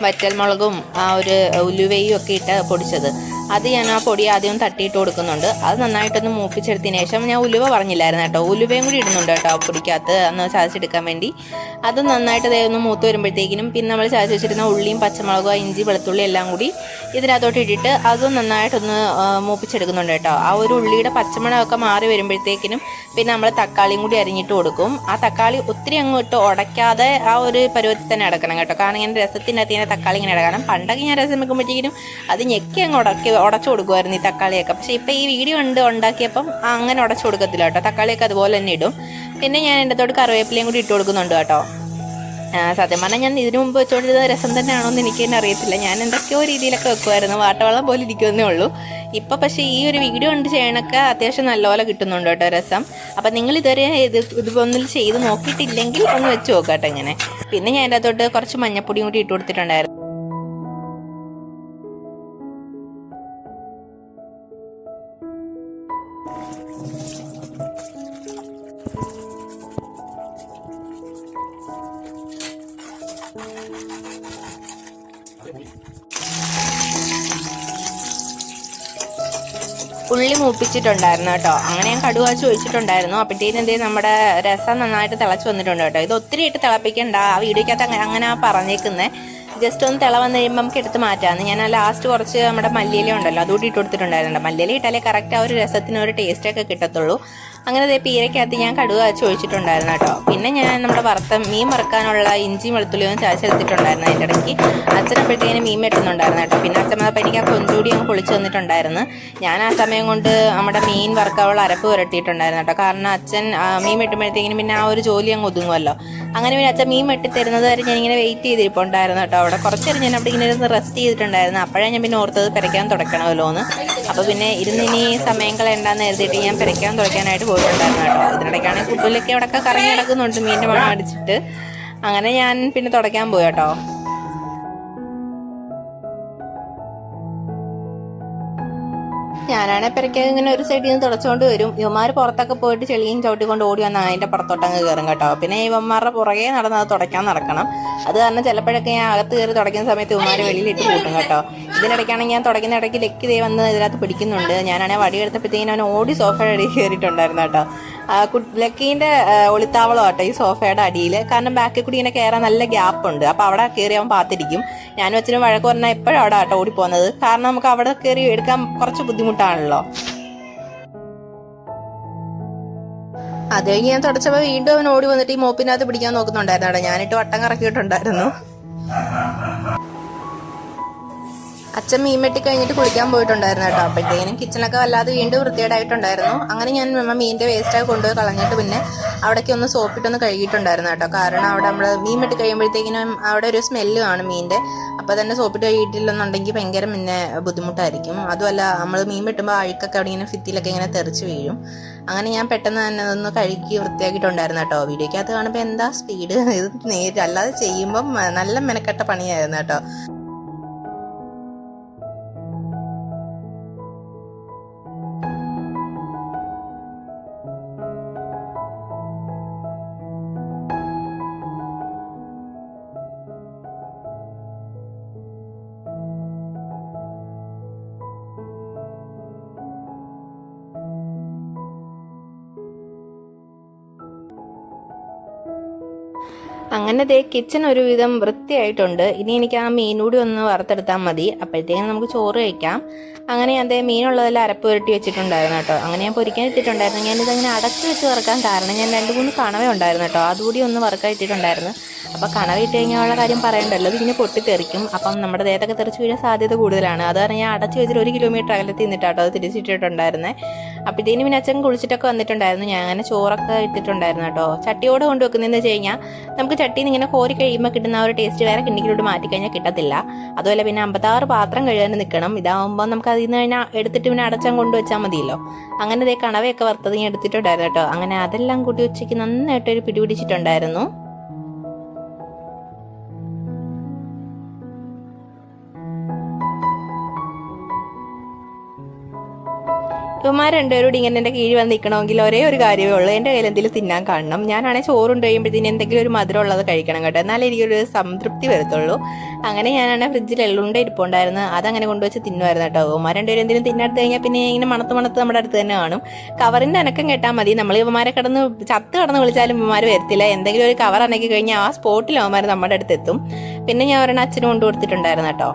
വറ്റൽമുളകും ആ ഒരു ഉലുവയും ഒക്കെ ഇട്ട് പൊടിച്ചത് അത് ഞാൻ ആ പൊടി ആദ്യം തട്ടിയിട്ട് കൊടുക്കുന്നുണ്ട്. അത് നന്നായിട്ടൊന്ന് മൂപ്പിച്ചെടുത്തതിന് ശേഷം ഞാൻ ഉലുവ പറഞ്ഞില്ലായിരുന്നു കേട്ടോ, ഉലുവയും കൂടി ഇടുന്നുണ്ട് കേട്ടോ പൊടിക്കകത്ത് ഒന്ന് ചതച്ചെടുക്കാൻ വേണ്ടി. അത് നന്നായിട്ട് ഒന്ന് മൂത്ത് വരുമ്പോഴത്തേക്കിനും പിന്നെ നമ്മൾ ചതച്ച് വെച്ചിരുന്ന ഉള്ളിയും പച്ചമുളകും ഇഞ്ചി വെളുത്തുള്ളി എല്ലാം കൂടി ഇതിനകത്തോട്ട് ഇട്ടിട്ട് അതും നന്നായിട്ടൊന്ന് മൂപ്പിച്ചെടുക്കുന്നുണ്ട് കേട്ടോ. ആ ഒരു ഉള്ളിയുടെ പച്ചമണമൊക്കെ മാറി വരുമ്പോഴത്തേക്കിനും പിന്നെ നമ്മൾ തക്കാളിയും കൂടി അരിഞ്ഞിട്ട് കൊടുക്കും. ആ തക്കാളി ഒത്തിരി അങ്ങോട്ട് ഉടയ്ക്കാതെ ആ ഒരു പരുവത്തിൽ തന്നെ അടക്കണം കേട്ടോ. കാരണം ഇങ്ങനെ രസത്തിൻ്റെ അകത്ത് തക്കാളി ഇങ്ങനെ ഇടക്കണം. പണ്ടൊക്കെ ഞാൻ രസം വെക്കുമ്പോഴത്തേക്കിനും അത് ഞെക്കി അങ്ങ് ഉടച്ചു കൊടുക്കുമായിരുന്നു ഈ തക്കാളിയൊക്കെ. പക്ഷേ ഇപ്പം ഈ വീഡിയോ ഉണ്ടാക്കിയപ്പം അങ്ങനെ ഉടച്ചു കൊടുക്കത്തില്ല കേട്ടോ. തക്കാളിയൊക്കെ അതുപോലെ തന്നെ ഇടും. പിന്നെ ഞാൻ എൻ്റെ തൊട്ട് കറിവേപ്പിലയും കൂടി ഇട്ട് കൊടുക്കുന്നുണ്ട് കേട്ടോ. സത്യം പറഞ്ഞാൽ ഞാൻ ഇതിനു മുമ്പ് വെച്ചുകൊണ്ടിരുന്ന രസം തന്നെയാണോ എന്ന് എനിക്ക് തന്നെ അറിയത്തില്ല. ഞാൻ എന്തൊക്കെയോ രീതിയിലൊക്കെ വെക്കുമായിരുന്നു, വാട്ടവെള്ളം പോലെ ഇരിക്കുന്നേ ഉള്ളൂ. ഇപ്പം പക്ഷേ ഈ ഒരു വീഡിയോ കൊണ്ട് ചെയ്യണൊക്കെ അത്യാവശ്യം നല്ലപോലെ കിട്ടുന്നുണ്ട് കേട്ടോ രസം. അപ്പം നിങ്ങൾ ഇതുവരെ ഇതൊന്നും ചെയ്ത് നോക്കിയിട്ടില്ലെങ്കിൽ ഒന്ന് വെച്ച് നോക്കാട്ടോ ഇങ്ങനെ. പിന്നെ ഞാൻ എൻ്റെ അകത്തോട്ട് കുറച്ച് മഞ്ഞപ്പൊടിയും കൂടി ഇട്ട് കൊടുത്തിട്ടുണ്ടായിരുന്നു. ഉള്ളി മൂപ്പിച്ചിട്ടുണ്ടായിരുന്നു കേട്ടോ. അങ്ങനെ ഞാൻ കടുവാച്ച് ഒഴിച്ചിട്ടുണ്ടായിരുന്നു. അപ്പോഴത്തേനും നമ്മുടെ രസം നന്നായിട്ട് തിളച്ച് വന്നിട്ടുണ്ട് കേട്ടോ. ഇത് ഒത്തിരി ഇട്ട് തിളപ്പിക്കണ്ട, ആ വീഡിയോക്കകത്ത് അങ്ങനെ പറഞ്ഞേക്കുന്നത്. ജസ്റ്റ് ഒന്ന് തിള വന്നു കഴിയുമ്പോൾ നമുക്ക് എടുത്ത് മാറ്റാമെന്ന്. ഞാൻ ലാസ്റ്റ് കുറച്ച് നമ്മുടെ മല്ലിയില ഉണ്ടല്ലോ അതുകൂടി ഇട്ട് കൊടുത്തിട്ടുണ്ടായിരുന്നു. മല്ലിയില ഇട്ടാലേ കറക്റ്റ് ആ ഒരു രസത്തിന് ഒരു ടേസ്റ്റൊക്കെ കിട്ടത്തുള്ളൂ. അങ്ങനെ പീരയ്ക്കകത്ത് ഞാൻ കടുക് കാച്ചി ഒഴിച്ചിട്ടുണ്ടായിരുന്നു കേട്ടോ. പിന്നെ ഞാൻ നമ്മുടെ മീൻ വറുക്കാനുള്ള ഇഞ്ചിയും വെളുത്തുള്ളിയും ചതച്ചെടുത്തിട്ടുണ്ടായിരുന്നു. അതിൻ്റെ ഇടയ്ക്ക് അച്ഛനപ്പോഴത്തേനും മീൻ വെട്ടുന്നുണ്ടായിരുന്നു കേട്ടോ. പിന്നെ അച്ഛൻ വന്നപ്പോൾ എനിക്ക് ആ കൊഞ്ചൂടി അങ്ങ് പൊളിച്ച് തന്നിട്ടുണ്ടായിരുന്നു. ഞാൻ ആ സമയം കൊണ്ട് നമ്മുടെ മീൻ വറുക്കാനുള്ള അരപ്പ് പുരട്ടിയിട്ടുണ്ടായിരുന്നു കേട്ടോ. കാരണം അച്ഛൻ മീൻ വെട്ടുമ്പോഴത്തേക്കിനും പിന്നെ ആ ഒരു ജോലി അങ്ങ് ഒതുങ്ങുമല്ലോ. അങ്ങനെ പിന്നെ അച്ഛൻ മീൻ വെട്ടി തരുന്നത് വരെ ഞാനിങ്ങനെ വെയിറ്റ് ചെയ്തിരിപ്പുണ്ടായിരുന്നു കേട്ടോ. അവിടെ കുറച്ചേരം ഞാൻ അവിടെ ഇങ്ങനെ ഇരുന്ന് റെസ്റ്റ് ചെയ്തിട്ടുണ്ടായിരുന്നു. അപ്പോഴേ ഞാൻ പിന്നെ ഓർത്തത് പെരയ്ക്കാൻ തുടക്കണമല്ലോ എന്ന്. അപ്പോൾ പിന്നെ ഇരുന്നിനി സമയം കളയണ്ടെന്ന് എഴുതിയിട്ട് ഞാൻ പെരയ്ക്കാൻ തുടക്കാനായിട്ട് പോയിട്ടുണ്ടായിരുന്നു കേട്ടോ. ഇതിനിടയ്ക്കാണെങ്കിൽ കുട്ടിലൊക്കെ അവിടെയൊക്കെ കറങ്ങി കിടക്കുന്നുണ്ട് മീനിൻ്റെ മണം അടിച്ചിട്ട്. അങ്ങനെ ഞാൻ പിന്നെ തുടയ്ക്കാൻ പോയി കേട്ടോ. ഞാനാണെ പെരയ്ക്ക് ഇങ്ങനെ ഒരു സൈഡിൽ നിന്ന് തുടച്ചുകൊണ്ട് വരും. ഇവന്മാർ പുറത്തൊക്കെ പോയിട്ട് ചെളിയും ചവിട്ടിക്കൊണ്ട് ഓടി വന്നാൽ അതിൻ്റെ പുറത്തോട്ടങ്ങ് കയറും കേട്ടോ. പിന്നെ ഇവന്മാരുടെ പുറകെ നടന്ന് അത് തുടയ്ക്കാൻ നടക്കണം. അത് കാരണം ചിലപ്പോഴൊക്കെ ഞാൻ അകത്ത് കയറി തുടയ്ക്കുന്ന സമയത്ത് ഇവന്മാർ വെളിയിലിട്ട് കൂട്ടും കേട്ടോ. ഇതിനിടയ്ക്കാണെങ്കിൽ ഞാൻ തുടയ്ക്കുന്ന ഇടയ്ക്ക് ലക്കി ദേ വന്ന് ഇതിനകത്ത് പിടിക്കുന്നുണ്ട്. ഞാനാണെങ്കിൽ വടി എടുത്തപ്പോഴത്തേക്കും അവൻ ഓടി സോഫയുടെ അടിയിൽ കയറിയിട്ടുണ്ടായിരുന്നു കേട്ടോ. ലക്കീൻ്റെ ഒളിത്താവളം കേട്ടോ ഈ സോഫയുടെ അടിയിൽ. കാരണം ബാക്കിൽ കൂടി ഇങ്ങനെ കയറാൻ നല്ല ഗ്യാപ്പ് ഉണ്ട്. അപ്പോൾ അവിടെ കയറി അവൻ പാത്തിരിക്കും. ഞാനും അച്ഛനും വഴക്ക് പറഞ്ഞാൽ എപ്പോഴും അവിടെ കേട്ടോ ഓടിപ്പോകുന്നത്. കാരണം നമുക്ക് അവിടെ കയറി എടുക്കാൻ കുറച്ച് ബുദ്ധിമുട്ടാണല്ലോ. അത് കഴിഞ്ഞ് ഞാൻ തുടച്ചപ്പോൾ വീണ്ടും അവൻ ഓടി വന്നിട്ട് ഈ മോപ്പിനകത്ത് പിടിക്കാൻ നോക്കുന്നുണ്ടായിരുന്നു കേട്ടോ. ഞാനിട്ട് വട്ടം കറക്കിയിട്ടുണ്ടായിരുന്നു. അച്ഛൻ മീൻ വെട്ടി കഴിഞ്ഞിട്ട് കുളിക്കാൻ പോയിട്ടുണ്ടായിരുന്നു കേട്ടോ. അപ്പോഴത്തേനും കിച്ചണൊക്കെ വല്ലാതെ വീണ്ടും വൃത്തികേടായിട്ടുണ്ടായിരുന്നു. അങ്ങനെ ഞാൻ മീനിൻ്റെ വേസ്റ്റൊക്കെ കൊണ്ടുപോയി കളഞ്ഞിട്ട് പിന്നെ അവിടേക്ക് ഒന്ന് സോപ്പിട്ടൊന്ന് കഴുകിയിട്ടുണ്ടായിരുന്നു കേട്ടോ. കാരണം അവിടെ നമ്മൾ മീൻ വെട്ടി കഴിയുമ്പോഴത്തേക്കിനും അവിടെ ഒരു സ്മെല്ല് കാണും മീനിൻ്റെ. അപ്പോൾ തന്നെ സോപ്പിട്ട് കഴുകിയിട്ടില്ലെന്നുണ്ടെങ്കിൽ ഭയങ്കര പിന്നെ ബുദ്ധിമുട്ടായിരിക്കും. അതുമല്ല നമ്മൾ മീൻ വെട്ടുമ്പോൾ അഴുക്കൊക്കെ അവിടെ ഇങ്ങനെ ഭിത്തിയിലൊക്കെ ഇങ്ങനെ തെറിച്ച് വീഴും. അങ്ങനെ ഞാൻ പെട്ടെന്ന് തന്നെ അതൊന്ന് കഴുകി വൃത്തിയാക്കിയിട്ടുണ്ടായിരുന്നു കേട്ടോ. വീഡിയോയ്ക്കകത്ത് കാണുമ്പോൾ എന്താ സ്പീഡ്, ഇത് അല്ലാതെ ചെയ്യുമ്പം നല്ല മെനക്കെട്ട പണിയായിരുന്നു കേട്ടോ. അങ്ങനെ ദേ കിച്ചൺ ഒരുവിധം വൃത്തിയായിട്ടുണ്ട്. ഇനി എനിക്ക് ആ മീനൂടി ഒന്ന് വറുത്തെടുത്താൽ മതി. അപ്പോഴത്തേക്കും നമുക്ക് ചോറ് കഴിക്കാം. അങ്ങനെ ഞാൻ മീനുള്ളതെല്ലാം അരപ്പ് പുരട്ടി വെച്ചിട്ടുണ്ടായിരുന്നു കേട്ടോ. അങ്ങനെ ഞാൻ പൊരിക്കാൻ ഇട്ടിട്ടുണ്ടായിരുന്നു. ഞാനിതങ്ങനെ അടച്ചു വെച്ച് വറുക്കാൻ കാരണം ഞാൻ 2-3 കണവ ഉണ്ടായിരുന്നു കേട്ടോ. അതുകൂടി ഒന്ന് വറുക്കാൻ ഇട്ടിട്ടുണ്ടായിരുന്നു. അപ്പോൾ കണവ ഇട്ട് കഴിഞ്ഞാൽ ഉള്ള കാര്യം പറയണ്ടല്ലോ, ഇതിങ്ങനെ പൊട്ടിത്തെറിക്കും. അപ്പം നമ്മുടെ ദേഹത്തൊക്കെ തെറിച്ച് വീഴാൻ സാധ്യത കൂടുതലാണ്. അത് കാരണം ഞാൻ അടച്ചു വെച്ചിട്ട് 1 കിലോമീറ്റർ അകലത്തിൽ നിന്നിട്ടാട്ടോ അത് തിരിച്ചിട്ടിട്ടുണ്ടായിരുന്നേ. അപ്പോഴത്തേനും പിന്നെ അച്ഛൻ കുളിച്ചിട്ടൊക്കെ വന്നിട്ടുണ്ടായിരുന്നു. ഞാൻ അങ്ങനെ ചോറൊക്കെ ഇട്ടിട്ടുണ്ടായിരുന്നു കേട്ടോ. ചട്ടിയോടെ കൊണ്ട് വെക്കുന്നതെന്ന് വെച്ച് കഴിഞ്ഞാൽ നമുക്ക് ചട്ടിയിൽ നിന്ന് ഇങ്ങനെ കോരി കഴിയുമ്പോൾ കിട്ടുന്ന ആ ഒരു ടേസ്റ്റ് വേറെ കിണ്ടിക്കിലോട്ട് മാറ്റിക്കഴിഞ്ഞാൽ കിട്ടത്തില്ല. അതുപോലെ പിന്നെ 56 പാത്രം കഴുകാൻ നിൽക്കണം. ഇതാവുമ്പോൾ നമുക്ക് അതിൽ നിന്ന് കഴിഞ്ഞാൽ എടുത്തിട്ട് പിന്നെ അടച്ചാൻ കൊണ്ടുവച്ചാൽ മതിയല്ലോ. അങ്ങനെ ദേ കണവയൊക്കെ വറുത്തത് ഞാൻ എടുത്തിട്ടുണ്ടായിരുന്നു കേട്ടോ. അങ്ങനെ അതെല്ലാം കൂട്ടി ഉച്ചയ്ക്ക് നന്നായിട്ടൊരു പിടിപിടിച്ചിട്ടുണ്ടായിരുന്നു. ഇവന്മാർ രണ്ടുപേരോട് ഇങ്ങനെ എൻ്റെ കീഴിൽ വന്ന് നിൽക്കണമെങ്കിൽ ഒരേ ഒരു കാര്യമേ ഉള്ളൂ, എൻ്റെ കയ്യിൽ എന്തെങ്കിലും തിന്നാൻ കാണണം. ഞാനാണെങ്കിൽ ചോറുണ്ട് കഴിയുമ്പോഴത്തേന് എന്തെങ്കിലും ഒരു മധുരം ഉള്ളത് കഴിക്കണം കേട്ടോ, എന്നാലേ എനിക്കൊരു സംതൃപ്തി വരത്തുള്ളൂ. അങ്ങനെ ഞാനാണെങ്കിൽ ഫ്രിഡ്ജിൽ എള്ളുണ്ട ഇരിപ്പുണ്ടായിരുന്നു, അതങ്ങനെ കൊണ്ടുവച്ച് തിന്നുമായിരുന്നു കേട്ടോ. ഇവന്മാർ രണ്ടുപേരും എന്തെങ്കിലും തിന്നെടുത്ത് കഴിഞ്ഞാൽ പിന്നെ ഇങ്ങനെ മണത്ത് നമ്മുടെ അടുത്ത് തന്നെ കാണും. കവറിൻ്റെ അനക്കം കേട്ടാൽ മതി, നമ്മൾ ഇവന്മാരെ ചത്ത് കടന്ന് വിളിച്ചാലും ഇവന്മാർ വരത്തില്ല. എന്തെങ്കിലും ഒരു കവർ അനക്കി കഴിഞ്ഞാൽ ആ സ്പോട്ടിൽ അവന്മാർ നമ്മുടെ അടുത്ത് എത്തും. പിന്നെ ഞാൻ ഒരെണ്ണം അച്ഛനും കൊണ്ടു കൊടുത്തിട്ടുണ്ടായിരുന്നു കേട്ടോ.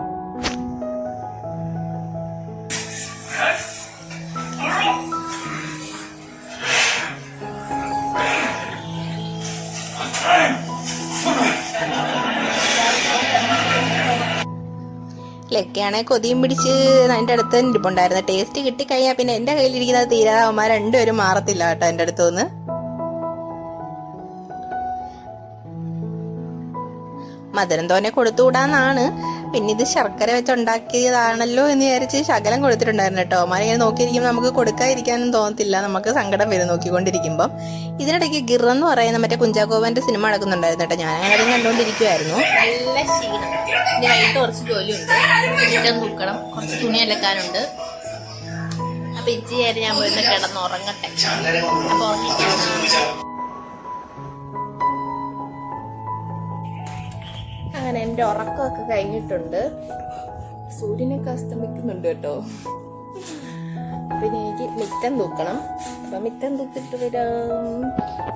ലക്കയാണെങ്കിൽ കൊതിയും പിടിച്ച് എൻ്റെ അടുത്ത് ഇരിപ്പുണ്ടായിരുന്നു. ടേസ്റ്റ് കിട്ടിക്കഴിഞ്ഞാൽ പിന്നെ എൻ്റെ കയ്യിലിരിക്കുന്നത് തീരാതെ അവന്മാർ രണ്ടുപേരും മാറത്തില്ല കേട്ടോ എൻ്റെ അടുത്തുനിന്ന്. മധുരം തോനെ കൊടുത്തുകൂടാന്നാണ്, പിന്നെ ഇത് ശർക്കര വെച്ചുണ്ടാക്കിയതാണല്ലോ എന്ന് വിചാരിച്ച് ശകലം കൊടുത്തിട്ടുണ്ടായിരുന്നു കേട്ടോ. അവന്മാരിങ്ങനെ നോക്കിയിരിക്കുമ്പോൾ നമുക്ക് കൊടുക്കാതിരിക്കാനും തോന്നത്തില്ല, നമുക്ക് സങ്കടം വരും നോക്കിക്കൊണ്ടിരിക്കുമ്പോൾ. ഇതിനിടയ്ക്ക് ഗിറെന്ന് പറയുന്ന മറ്റേ കുഞ്ചാക്കോവൻ്റെ സിനിമ നടക്കുന്നുണ്ടായിരുന്നു കേട്ടോ. ഞാൻ അങ്ങനെ അതും കണ്ടുകൊണ്ടിരിക്കുമായിരുന്നു. നല്ല ക്ഷീണം, ഇനി വൈകിട്ട് കുറച്ച് ജോലിയുണ്ട്, ചിക്കൻ തൂക്കണം, കുറച്ച് തുണി അലക്കാനുണ്ട്. അപ്പൊ ഇച്ചിരി ഞാൻ പോയിട്ട് കിടന്നുറങ്ങട്ടെ. അപ്പൊ അങ്ങനെ എൻ്റെ ഉറക്കമൊക്കെ കഴിഞ്ഞിട്ടുണ്ട്. സൂര്യനൊക്കെ അസ്തമിക്കുന്നുണ്ട് കേട്ടോ. പിന്നെ എനിക്ക് മിറ്റം തൂക്കണം. അപ്പം മിറ്റം തൂക്കിട്ട് വരാം.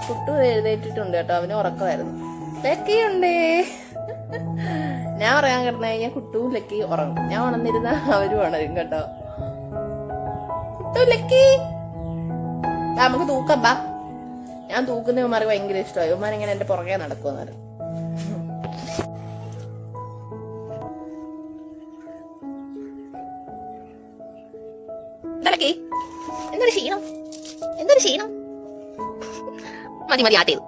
കുട്ടു എഴുന്നേറ്റിട്ടുണ്ട് കേട്ടോ, അവന് ഉറക്കമായിരുന്നു. ലക്കിയുണ്ടേ, ഞാൻ ഉറങ്ങാൻ കിടന്നു കഴിഞ്ഞാൽ കുട്ടുവും ലക്കി ഉറങ്ങും. ഞാൻ ഉണർന്നിരുന്ന അവരും ഉണരും കേട്ടോ. കുട്ടു ലക്കി നമുക്ക് തൂക്കാം ബാ. ഞാൻ തൂക്കുന്ന ഇവന്മാർക്ക് ഭയങ്കര ഇഷ്ടമായി. ഇവന്മാരിങ്ങനെ എൻ്റെ പുറകെ നടക്കുമെന്നറിയാം. എന്തൊരു ക്ഷീണം മതി ആട്ടിയത്.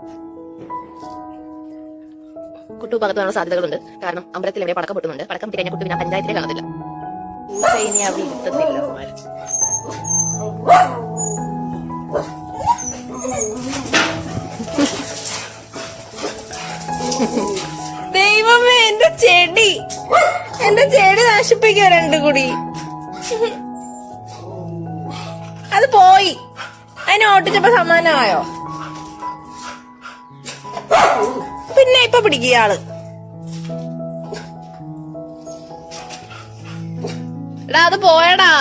കുട്ടു പകത്ത് കാണാൻ സാധ്യതകളുണ്ട്. കാരണം അമ്പലത്തിൽ എവിടെ പടക്കം പൊട്ടുന്നുണ്ട്. പടക്കം പൊട്ടി കഴിഞ്ഞാൽ കുട്ടു പിന്നെ പഞ്ചായത്തിലെ കാണത്തില്ല. ഇനി അവിടെ ഇരുത്തത്തില്ല. ദൈവമേ, എന്റെ ചെടി നശിപ്പിക്കാൻ രണ്ടു കൂടി. അത് പോയി. അതിനെ ഓട്ടിച്ചപ്പോ സമാനമായോ? പിന്നെ ഇപ്പൊ പിടിക്കുക ആള്. എടാ അത് പോയടാ.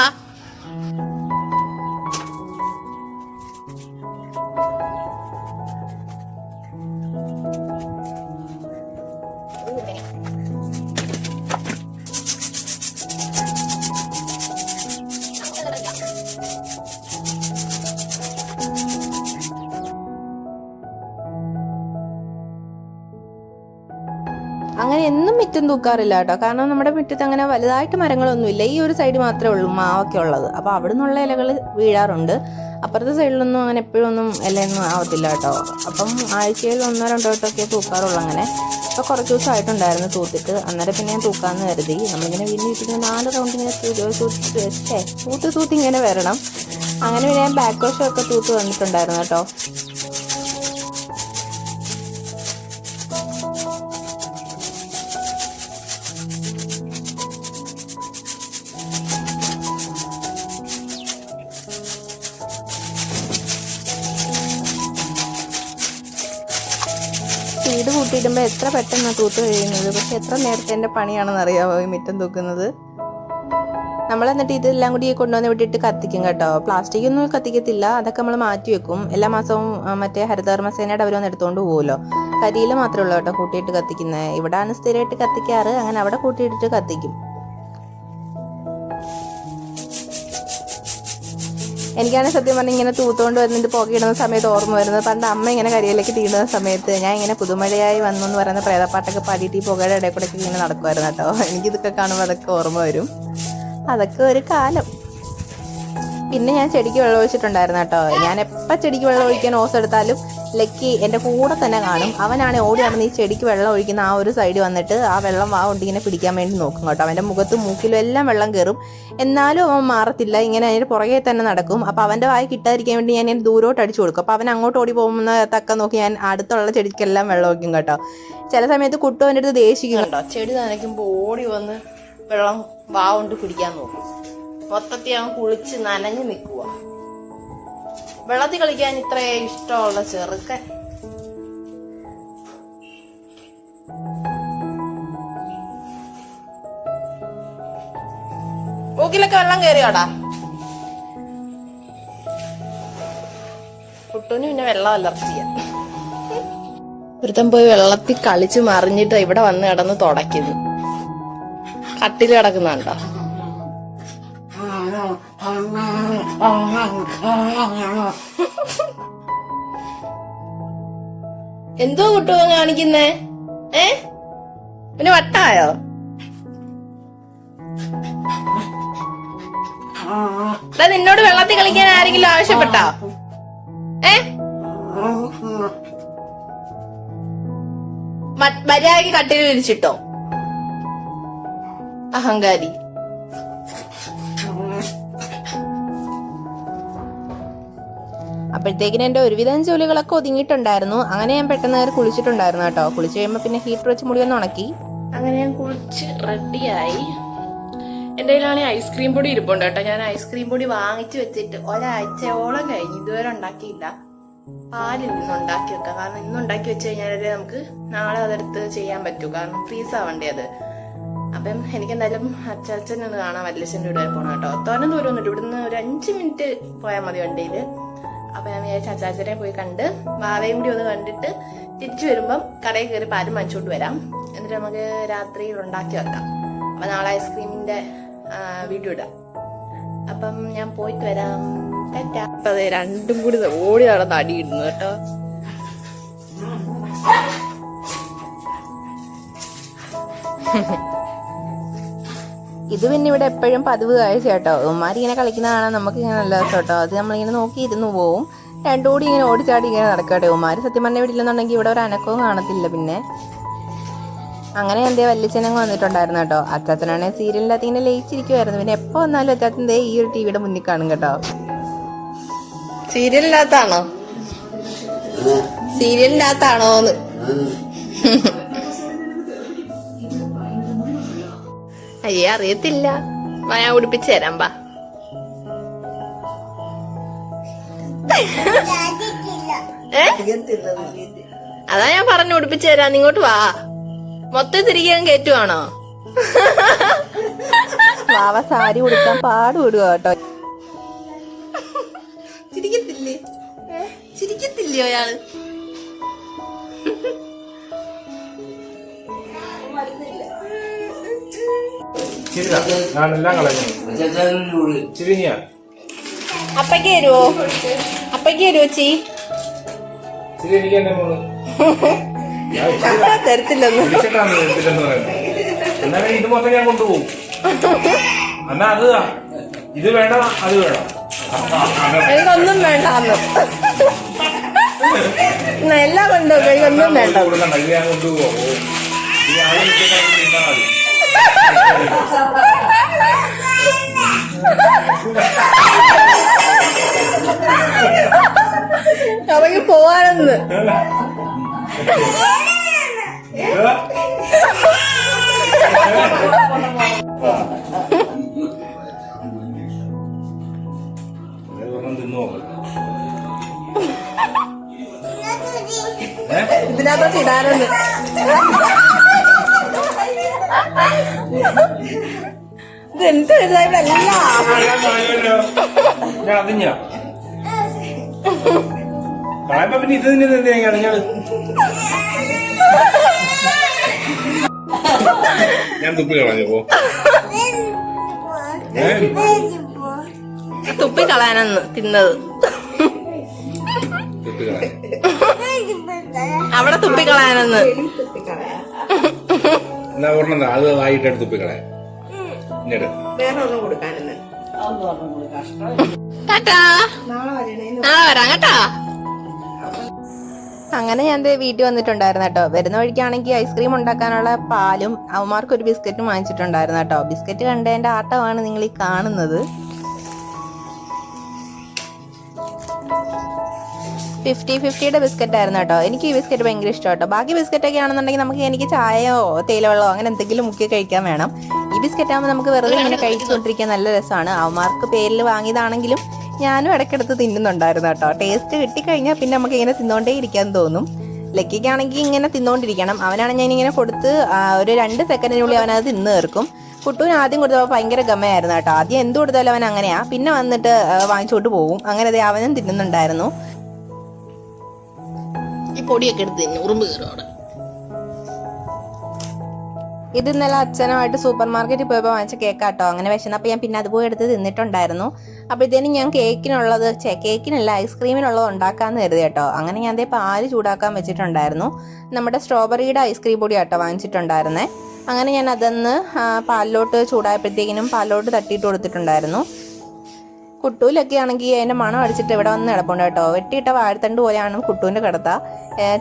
അങ്ങനെ എന്നും മുറ്റം തൂക്കാറില്ല കേട്ടോ, കാരണം നമ്മുടെ മുറ്റത്ത് അങ്ങനെ വലുതായിട്ട് മരങ്ങളൊന്നുമില്ല. ഈ ഒരു സൈഡ് മാത്രമേ ഉള്ളൂ മാവൊക്കെ ഉള്ളത്. അപ്പോൾ അവിടെ നിന്നുള്ള ഇലകൾ വീഴാറുണ്ട്. അപ്പുറത്തെ സൈഡിലൊന്നും അങ്ങനെ എപ്പോഴും ഒന്നും ഇലയൊന്നും ആവത്തില്ല കേട്ടോ. അപ്പം ആഴ്ചയിൽ 1-2 വട്ടമൊക്കെ തൂക്കാറുള്ളൂ. അങ്ങനെ ഇപ്പോൾ കുറച്ച് ദിവസമായിട്ടുണ്ടായിരുന്നു തൂത്തിട്ട്. അന്നേരം പിന്നെ ഞാൻ തൂക്കാമെന്ന് കരുതി. നമ്മളിങ്ങനെ വീട്ടിൽ 4 റൗണ്ട് ഇങ്ങനെ തൂത്തി ഇങ്ങനെ വരണം. അങ്ങനെ പിന്നെ ഞാൻ ബാക്ക് വശമൊക്കെ തൂത്ത് വന്നിട്ടുണ്ടായിരുന്നു കേട്ടോ. സ്പീഡ് കൂട്ടിയിടുമ്പോൾ എത്ര പെട്ടെന്നാണ് തൂത്ത് കഴിയുന്നത്. പക്ഷെ എത്ര നേരത്തെ എൻ്റെ പണിയാണെന്ന് അറിയാമോ ഈ മുറ്റം തൂക്കുന്നത്. നമ്മൾ എന്നിട്ട് ഇതെല്ലാം കൂടി കൊണ്ടുവന്ന് വിട്ടിട്ട് കത്തിക്കും കേട്ടോ. പ്ലാസ്റ്റിക് ഒന്നും കത്തിക്കത്തില്ല, അതൊക്കെ നമ്മൾ മാറ്റി വെക്കും. എല്ലാ മാസവും മറ്റേ ഹരിതകർമ്മസേനയുടെ അവർ വന്ന് എടുത്തുകൊണ്ട് പോകുമല്ലോ. കരിയിൽ മാത്രമേ ഉള്ളൂ കേട്ടോ കൂട്ടിയിട്ട് കത്തിക്കുന്നത്. ഇവിടെയാണ് സ്ഥിരമായിട്ട് കത്തിക്കാറ്. അങ്ങനെ അവിടെ കൂട്ടിയിട്ടിട്ട് കത്തിക്കും. എനിക്കാണ് സത്യം പറഞ്ഞാൽ ഇങ്ങനെ തൂത്തുകൊണ്ട് വന്നിട്ട് പുകയിടുന്ന സമയത്ത് ഓർമ്മ വരുന്നത്, പണ്ട് അമ്മ ഇങ്ങനെ കരിയിലേക്ക് തീടുന്ന സമയത്ത് ഞാൻ ഇങ്ങനെ പുതുമഴയായി വന്നു എന്ന് പറയുന്ന പ്രേതപ്പാട്ടൊക്കെ പാടിയിട്ട് ഈ പുകയുടെ ഇടയിൽ കൂടെ ഇങ്ങനെ നടക്കുമായിരുന്നു കേട്ടോ. എനിക്കിതൊക്കെ കാണുമ്പോൾ അതൊക്കെ ഓർമ്മ വരും. അതൊക്കെ ഒരു കാലം. പിന്നെ ഞാൻ ചെടിക്ക് വെള്ളം ഒഴിച്ചിട്ടുണ്ടായിരുന്നു കേട്ടോ. ഞാൻ എപ്പോൾ ചെടിക്ക് വെള്ളം ഒഴിക്കാൻ ഓസ് എടുത്താലും ലക്കി എൻ്റെ കൂടെ തന്നെ കാണും. അവനാണ് ഓടി നടന്ന് ഈ ചെടിക്ക് വെള്ളം ഒഴിക്കുന്ന ആ ഒരു സൈഡ് വന്നിട്ട് ആ വെള്ളം കൊണ്ട് ഇങ്ങനെ പിടിക്കാൻ വേണ്ടി നോക്കും കേട്ടോ. അവൻ്റെ മുഖത്തും മൂക്കിലും എല്ലാം വെള്ളം കയറും. എന്നാലും അവൻ മാറത്തില്ല, ഇങ്ങനെ അതിൻ്റെ പുറകെ തന്നെ നടക്കും. അപ്പോൾ അവൻ്റെ വായി കിട്ടാതിരിക്കാൻ വേണ്ടി ഞാൻ ദൂരോട്ട് അടിച്ചു കൊടുക്കും. അപ്പോൾ അവൻ അങ്ങോട്ട് ഓടി പോകുന്ന തക്ക നോക്കി ഞാൻ അടുത്തുള്ള ചെടിക്കെല്ലാം വെള്ളം ഒഴിക്കും കേട്ടോ. ചില സമയത്ത് കുട്ടു അവൻ്റെ അടുത്ത് ദേഷിക്കും കേട്ടോ. ചെടി നനയ്ക്കുമ്പോൾ ഓടി വന്ന് വെള്ളം കൊണ്ട് പിടിക്കാൻ നോക്കും. മൊത്തത്തിൽ അവൻ കുളിച്ച് നനഞ്ഞു നിൽക്കുക. വെള്ളത്തിൽ കളിക്കാൻ ഇത്രേ ഇഷ്ടമുള്ള ചെറുക്കൻ. മൂക്കിലൊക്കെ വെള്ളം കയറിയോടാ. കുട്ടൂന് പിന്നെ വെള്ളം അലർജിയാ. ഒരുത്തൻ പോയി വെള്ളത്തിൽ കളിച്ച് മറിഞ്ഞിട്ട് ഇവിടെ വന്ന് കിടന്ന് തുടയ്ക്കുന്നു. കട്ടിൽ കിടക്കുന്നുണ്ടോ? എന്തോ കുട്ടുവോ കാണിക്കുന്നേ? പിന്നെ വട്ടായോ? നിന്നോട് വെള്ളത്തിൽ കളിക്കാൻ ആരെങ്കിലും ആവശ്യപ്പെട്ടോ? മര്യാദയ്ക്ക് കട്ടിൽ വിരിച്ചിട്ടോ? അഹങ്കാരി. അപ്പോഴത്തേക്കിന് എൻ്റെ ഒരുവിധം ജോലികളൊക്കെ ഒതുങ്ങിയിട്ടുണ്ടായിരുന്നു. അങ്ങനെ ഞാൻ പെട്ടെന്ന് കയറി കുളിച്ചിട്ടുണ്ടായിരുന്നു കേട്ടോ. കുളിച്ച് കഴിയുമ്പോൾ പിന്നെ ഹീറ്റർ വെച്ച് മുടി ഒന്ന് ഉണക്കി. അങ്ങനെ ഞാൻ കുളിച്ച് റെഡിയായി. എൻ്റെ കയ്യിലാണെങ്കിൽ ഐസ്ക്രീം പൊടി ഇരിപ്പുണ്ട് കേട്ടോ. ഞാൻ ഐസ്ക്രീം പൊടി വാങ്ങിച്ചു വെച്ചിട്ട് ഒരാഴ്ചയോളം കഴിഞ്ഞു, ഇതുവരെ ഉണ്ടാക്കിയില്ല. പാലിൽ നിന്ന് ഉണ്ടാക്കി വെക്കാം, കാരണം ഇന്ന് ഉണ്ടാക്കി വെച്ച് കഴിഞ്ഞാലേ നമുക്ക് നാളെ അതെടുത്ത് ചെയ്യാൻ പറ്റൂ, കാരണം ഫ്രീസ് ആവണ്ടേ അത്. അപ്പം എനിക്കെന്തായാലും അച്ചാച്ചനൊന്ന് കാണാൻ വല്യച്ഛൻ്റെ വീട് വരെ പോകണം കേട്ടോ. തോന്നെ ദൂരമൊന്നുമില്ല, ഇവിടുന്ന് ഒരു 5 മിനിറ്റ് പോയാൽ മതി വണ്ടിയിൽ. അപ്പൊ ഞാൻ വിചാരിച്ച അച്ചാച്ചനെ പോയി കണ്ട് വാവയും കൂടി ഒന്ന് കണ്ടിട്ട് തിരിച്ചു വരുമ്പം കടയിൽ കയറി പാലും വാങ്ങിച്ചോണ്ട് വരാം. എന്നിട്ട് നമുക്ക് രാത്രിയിൽ ഉണ്ടാക്കി വെക്കാം. അപ്പൊ നാളെ ഐസ്ക്രീമിന്റെ വീഡിയോ ഇടാം. അപ്പം ഞാൻ പോയിട്ട് വരാം. അപ്പൊ അതെ, രണ്ടും കൂടി ഓടി നടന്ന് അടിയിടുന്നു കേട്ടോ. ഇത് പിന്നെ ഇവിടെ എപ്പോഴും പതിവ് കാഴ്ച കേട്ടോ. ഉമ്മാരി ഇങ്ങനെ കളിക്കുന്ന കാണാൻ നമുക്ക് ഇങ്ങനെ നല്ല രസം കേട്ടോ. അത് നമ്മളിങ്ങനെ നോക്കിയിരുന്നു പോവും. രണ്ടും കൂടി ഇങ്ങനെ ഓടിച്ചാടി ഇങ്ങനെ നടക്കട്ടെ. ഉമ്മാര് സത്യം പറഞ്ഞ വീട്ടിലെന്നുണ്ടെങ്കിൽ ഇവിടെ ഒരു അനക്കവും കാണത്തില്ല. പിന്നെ അങ്ങനെ എന്തേ വല്യച്ഛനങ്ങ് വന്നിട്ടുണ്ടായിരുന്നു കേട്ടോ. അച്ചാച്ചനാണെങ്കിൽ സീരിയലിനകത്ത് ഇങ്ങനെ ലയിച്ചിരിക്കുമായിരുന്നു. പിന്നെ എപ്പോ വന്നാലും അച്ചാച്ചൻ ദേ ഈ ഒരു ടിവിയുടെ മുന്നിൽ കാണും കേട്ടോ. സീരിയലിനകത്താണോ? സീരിയലിനകത്താണോന്ന് അയ്യേ അറിയത്തില്ല. ഞാൻ ഉടുപ്പിച്ചു തരാം. ബാ ഏ അതാ ഞാൻ പറഞ്ഞു ഉടുപ്പിച്ചു തരാം, ഇങ്ങോട്ട് വാ. മൊത്തം തിരികെ കയറ്റുവാണോ? വാവ സാരി ഉടുക്കാൻ പാടുവിടുക കേട്ടോ. ചിരിക്കത്തില്ലേ? ചിരിക്കത്തില്ലയോ അയാള്? അപ്പയ്ക്ക് തരുവോ? അപ്പയ്ക്ക് തരുവോ ചീ? തരത്തില്ലെന്ന്. ഇത് മൊത്തം ഞാൻ കൊണ്ടുപോകും. എന്നാ അത് ഇത് വേണ്ട, അത് വേണം. എനിക്കൊന്നും വേണ്ടാന്ന്. എല്ലാം കൊണ്ടുപോകും, എനിക്കൊന്നും വേണ്ട. ഇത് ഞാൻ കൊണ്ടുപോകും. അവയ്ക്ക് പോവാനെന്ന്. ഇതിനകത്തോട്ട് ഇടാനെന്ന്. ഇതെന്ത് എഴുതായിട്ടല്ല. ഞാൻ അതിഞ്ഞ കളയപ്പോ പിന്നെ ഇത് തന്നെ എന്തിനാ അറിഞ്ഞാല് ഞാൻ തുപ്പി കളഞ്ഞപ്പോ തുപ്പി കളയാനെന്ന് തിന്നത്. തുപ്പി കളയാൻ അവിടെ തുപ്പി കളയാനെന്ന്. എന്നാ ഒരെണ്ണം അത് ആയിട്ട് തുപ്പി കളയാൻ. വേറെ ഒന്നും കൊടുക്കാനെന്ന്. ടാറ്റാ, നാളെ വരാം കേട്ടാ. അങ്ങനെ ഞാൻ വീട്ടിൽ വന്നിട്ടുണ്ടായിരുന്നു കേട്ടോ. വരുന്ന വഴിക്കാണെങ്കിൽ ഐസ്ക്രീം ഉണ്ടാക്കാനുള്ള പാലും അവന്മാർക്ക് ഒരു ബിസ്ക്കറ്റും വാങ്ങിച്ചിട്ടുണ്ടായിരുന്നു കേട്ടോ. ബിസ്ക്കറ്റ് കണ്ടതിന്റെ ആട്ടമാണ് നിങ്ങൾ ഈ കാണുന്നത്. 50-50 ബിസ്ക്കറ്റ് ആയിരുന്നു കേട്ടോ. എനിക്ക് ഈ ബിസ്ക്കറ്റ് ഭയങ്കര ഇഷ്ടം കേട്ടോ. ബാക്കി ബിസ്ക്കറ്റ് ഒക്കെ ആണെന്നുണ്ടെങ്കിൽ എനിക്ക് ചായയോ തേയിലവെള്ളമോ അങ്ങനെ എന്തെങ്കിലും മുക്കി കഴിക്കാൻ വേണം. ഈ ബിസ്ക്കറ്റ് ആകുമ്പോൾ നമുക്ക് വെറുതെ ഇങ്ങനെ കഴിച്ചുകൊണ്ടിരിക്കാൻ നല്ല രസമാണ്. അവന്മാർക്ക് പേരിൽ വാങ്ങിയതാണെങ്കിലും ഞാനും ഇടയ്ക്കെടുത്ത് തിന്നുന്നുണ്ടായിരുന്നു കേട്ടോ. ടേസ്റ്റ് കിട്ടിക്കഴിഞ്ഞാൽ പിന്നെ നമുക്ക് ഇങ്ങനെ തിന്നോണ്ടേ ഇരിക്കാൻ തോന്നും. ലക്കിക്കാണെങ്കിൽ ഇങ്ങനെ തിന്നോണ്ടിരിക്കണം. അവനാണ് ഞാൻ ഇങ്ങനെ കൊടുത്ത് ഒരു 2 സെക്കൻഡിനുള്ളിൽ അവനത് തിന്ന് തീർക്കും. കുട്ടുവിന് ആദ്യം കൊടുത്തപ്പോൾ ഭയങ്കര ഗമയായിരുന്നു കേട്ടോ. ആദ്യം എന്ത് കൊടുത്താലും അവൻ അങ്ങനെയാ, പിന്നെ വന്നിട്ട് വാങ്ങിച്ചോട്ട് പോകും. അങ്ങനെ അവനും തിന്നുന്നുണ്ടായിരുന്നു. ഈ പൊടിയൊക്കെ എടുത്ത് തിന്നു, ഉറുമ്പ് കയറും അവിടെ. ഇത് ഇന്നലെ അച്ഛനുമായിട്ട് സൂപ്പർ മാർക്കറ്റിൽ പോയപ്പോൾ വാങ്ങിച്ച കേക്കാട്ടോ. അങ്ങനെ വിശന്നപ്പോൾ ഞാൻ പിന്നെ അത് പോയി എടുത്ത് തിന്നിട്ടുണ്ടായിരുന്നു. അപ്പോഴത്തേനും ഞാൻ കേക്കിനല്ല ഐസ്ക്രീമിനുള്ളത് ഉണ്ടാക്കാമെന്ന് കരുതി കേട്ടോ. അങ്ങനെ ഞാൻ പാല് ചൂടാക്കാൻ വെച്ചിട്ടുണ്ടായിരുന്നു. നമ്മുടെ സ്ട്രോബെറിയുടെ ഐസ്ക്രീം പൊടി കേട്ടോ വാങ്ങിച്ചിട്ടുണ്ടായിരുന്നേ. അങ്ങനെ ഞാൻ അതൊന്ന് പാലിലോട്ട് ചൂടായപ്പോഴത്തേക്കിനും പാലിലോട്ട് തട്ടിയിട്ട് കൊടുത്തിട്ടുണ്ടായിരുന്നു. കുട്ടൂലൊക്കെ ആണെങ്കിൽ അതിൻ്റെ മണം അടിച്ചിട്ട് ഇവിടെ വന്ന് കിടപ്പുണ്ട് കേട്ടോ. വെട്ടിയിട്ട വാഴത്തണ്ട് പോലെയാണ് കുട്ടൂൻ്റെ കിടത്ത.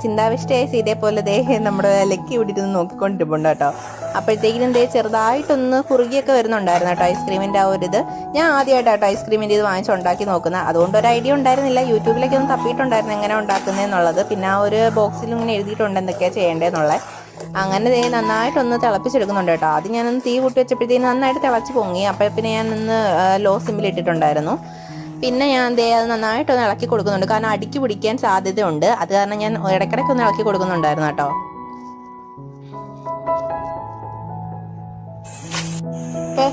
ചിന്താവിഷ്ടയായ സീതയെ നമ്മുടെ ലക്കി ഇവിടെ ഇരുന്ന് നോക്കിക്കൊണ്ടിരിപ്പുണ്ട് കേട്ടോ. അപ്പോഴത്തേക്കിനും ചെറുതായിട്ടൊന്ന് കുറുകിയൊക്കെ വരുന്നുണ്ടായിരുന്നു കേട്ടോ ഐസ്ക്രീമിൻ്റെ ആ ഒരു ഇത്. ഞാൻ ആദ്യമായിട്ടാട്ടോ ഐസ്ക്രീമിൻ്റെ ഇത് വാങ്ങിച്ചുണ്ടാക്കി നോക്കുന്നത്. അതുകൊണ്ട് ഒരു ഐഡിയ ഉണ്ടായിരുന്നില്ല. യൂട്യൂബിലൊക്കെ ഒന്ന് തപ്പിയിട്ടുണ്ടായിരുന്നു എങ്ങനെ ഉണ്ടാക്കുന്നതെന്നുള്ളത്. പിന്നെ ആ ഒരു ബോക്സിലും ഇങ്ങനെ എഴുതിയിട്ടുണ്ട് എന്തൊക്കെയാണ് ചെയ്യേണ്ടതെന്നുള്ളത്. അങ്ങനെ നന്നായിട്ടൊന്ന് തിളപ്പിച്ചെടുക്കുന്നുണ്ട് കേട്ടോ. ആദ്യം ഞാനൊന്ന് തീ കൂട്ടി വെച്ചപ്പോഴത്തേക്കും നന്നായിട്ട് തിളച്ച് പൊങ്ങി. അപ്പോൾ പിന്നെ ഞാനൊന്ന് ലോ സിമ്മിൽ ഇട്ടിട്ടുണ്ടായിരുന്നു. പിന്നെ ഞാൻ അത് നന്നായിട്ടൊന്ന് ഇളക്കി കൊടുക്കുന്നുണ്ട്. കാരണം അടിക്ക് പിടിക്കാൻ സാധ്യതയുണ്ട്. അത് കാരണം ഞാൻ ഇടയ്ക്കിടയ്ക്ക് ഒന്ന് ഇളക്കി കൊടുക്കുന്നുണ്ടായിരുന്നു കേട്ടോ. അപ്പോൾ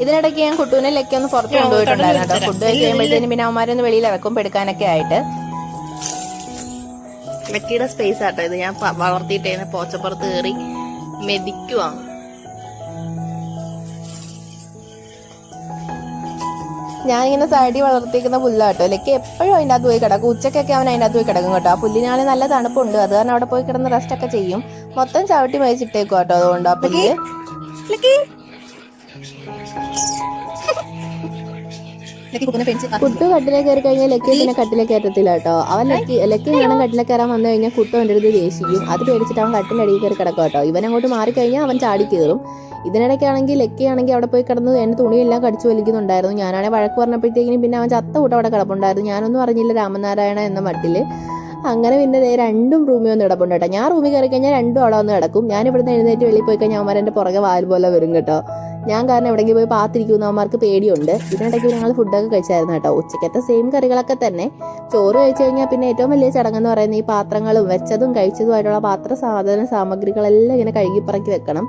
ഇതിനിടയ്ക്ക് ഞാൻ കുട്ടൂനെ ലക്കി ഒന്ന് പുറത്ത് കൊണ്ടുപോയിട്ടുണ്ടായിരുന്നു കേട്ടോ. ഫുഡ് കഴിച്ച് കഴിയുമ്പോഴത്തേനും പിന്നെ അവന്മാരൊന്ന് വെളിയിൽ ഇറക്കും എടുക്കാനൊക്കെ ആയിട്ട്. ലക്കിയുടെ സ്പേസ് ആട്ടോ ഇത്. ഞാൻ വളർത്തിയിട്ട് പോച്ചപ്പുറത്ത് കയറി മെതിക്കുവാണ്. ഞാനിങ്ങനെ സൈഡിൽ വളർത്തിക്കുന്ന പുല്ലാട്ടോ. ലക്കി എപ്പോഴും അതിൻ്റെ അകത്ത് പോയി കിടക്കും. ഉച്ചക്കൊക്കെ അവൻ അതിൻ്റെ അകത്ത് പോയി കിടക്കും കേട്ടോ. ആ പുല്ലിനാണ് നല്ല തണുപ്പുണ്ട്. അത് കാരണം അവിടെ പോയി കിടന്ന് റെസ്റ്റ് ഒക്കെ ചെയ്യും. മൊത്തം ചവിട്ടി മേടിച്ചിട്ടേക്കും കേട്ടോ. അതുകൊണ്ട് ആ പുല്ല് കുട്ടു കട്ടിലേക്ക് കയറി കഴിഞ്ഞാൽ ലക്കി പിന്നെ കട്ടിലേക്ക് കയറ്റത്തില്ല കേട്ടോ. അവൻ ലക്കി വേണം കട്ടിലേക്ക് കയറാൻ വന്നു കഴിഞ്ഞാൽ കുട്ടു അവൻ്റെ അടുത്ത് ദേഷിക്കും. അത് പേടിച്ചിട്ട് അവൻ കട്ടിൻ്റെ അടിയിൽ കയറി കിടക്കും കേട്ടോ. ഇവനങ്ങോട്ട് മാറിക്കഴിഞ്ഞാൽ അവൻ ചാടി കയറും. ഇതിനിടയ്ക്കാണെങ്കിൽ ലക്കി ആണെങ്കിൽ അവിടെ പോയി കിടന്ന് എൻ്റെ തുണിയെല്ലാം കടിച്ചു വലിക്കുന്നുണ്ടായിരുന്നു. ഞാനാണെങ്കിൽ വഴക്ക് പറഞ്ഞപ്പോഴത്തേക്കിനും പിന്നെ അവൻ ചത്ത കൂട്ടം അവിടെ കിടപ്പുണ്ടായിരുന്നു. ഞാനൊന്നും അറിഞ്ഞില്ല രാമനാരായണ എന്ന മട്ടിൽ. അങ്ങനെ പിന്നെ ദേ രണ്ടും റൂമിൽ വന്ന് കിടപ്പുണ്ട് കേട്ടോ. ഞാൻ റൂമിൽ കയറി കഴിഞ്ഞാൽ രണ്ടും അവിടെ വന്ന് കിടക്കും. ഞാൻ ഇവിടുന്ന് എഴുന്നേറ്റ് വെളിയിൽ പോയി കഴിഞ്ഞാൽ അവന്മാർ എൻ്റെ പുറകെ വാൽ പോലെ വരും കേട്ടോ. ഞാൻ കാരണം എവിടേക്ക് പോയി പാത്തിരിക്കുന്ന അവന്മാർക്ക് പേടിയുണ്ട്. ഇതിനിടയ്ക്ക് ഞങ്ങൾ ഫുഡൊക്കെ കഴിച്ചായിരുന്നു കേട്ടോ. ഉച്ചയ്ക്കത്തെ സെയിം കറികളൊക്കെ തന്നെ. ചോറ് കഴിച്ചു കഴിഞ്ഞാൽ പിന്നെ ഏറ്റവും വലിയ ചടങ്ങെന്ന് പറയുന്നത് ഈ പാത്രങ്ങളും വെച്ചതും കഴിച്ചതുമായിട്ടുള്ള സാമഗ്രികളെല്ലാം ഇങ്ങനെ കഴുകിപ്പറക്കി വെക്കണം.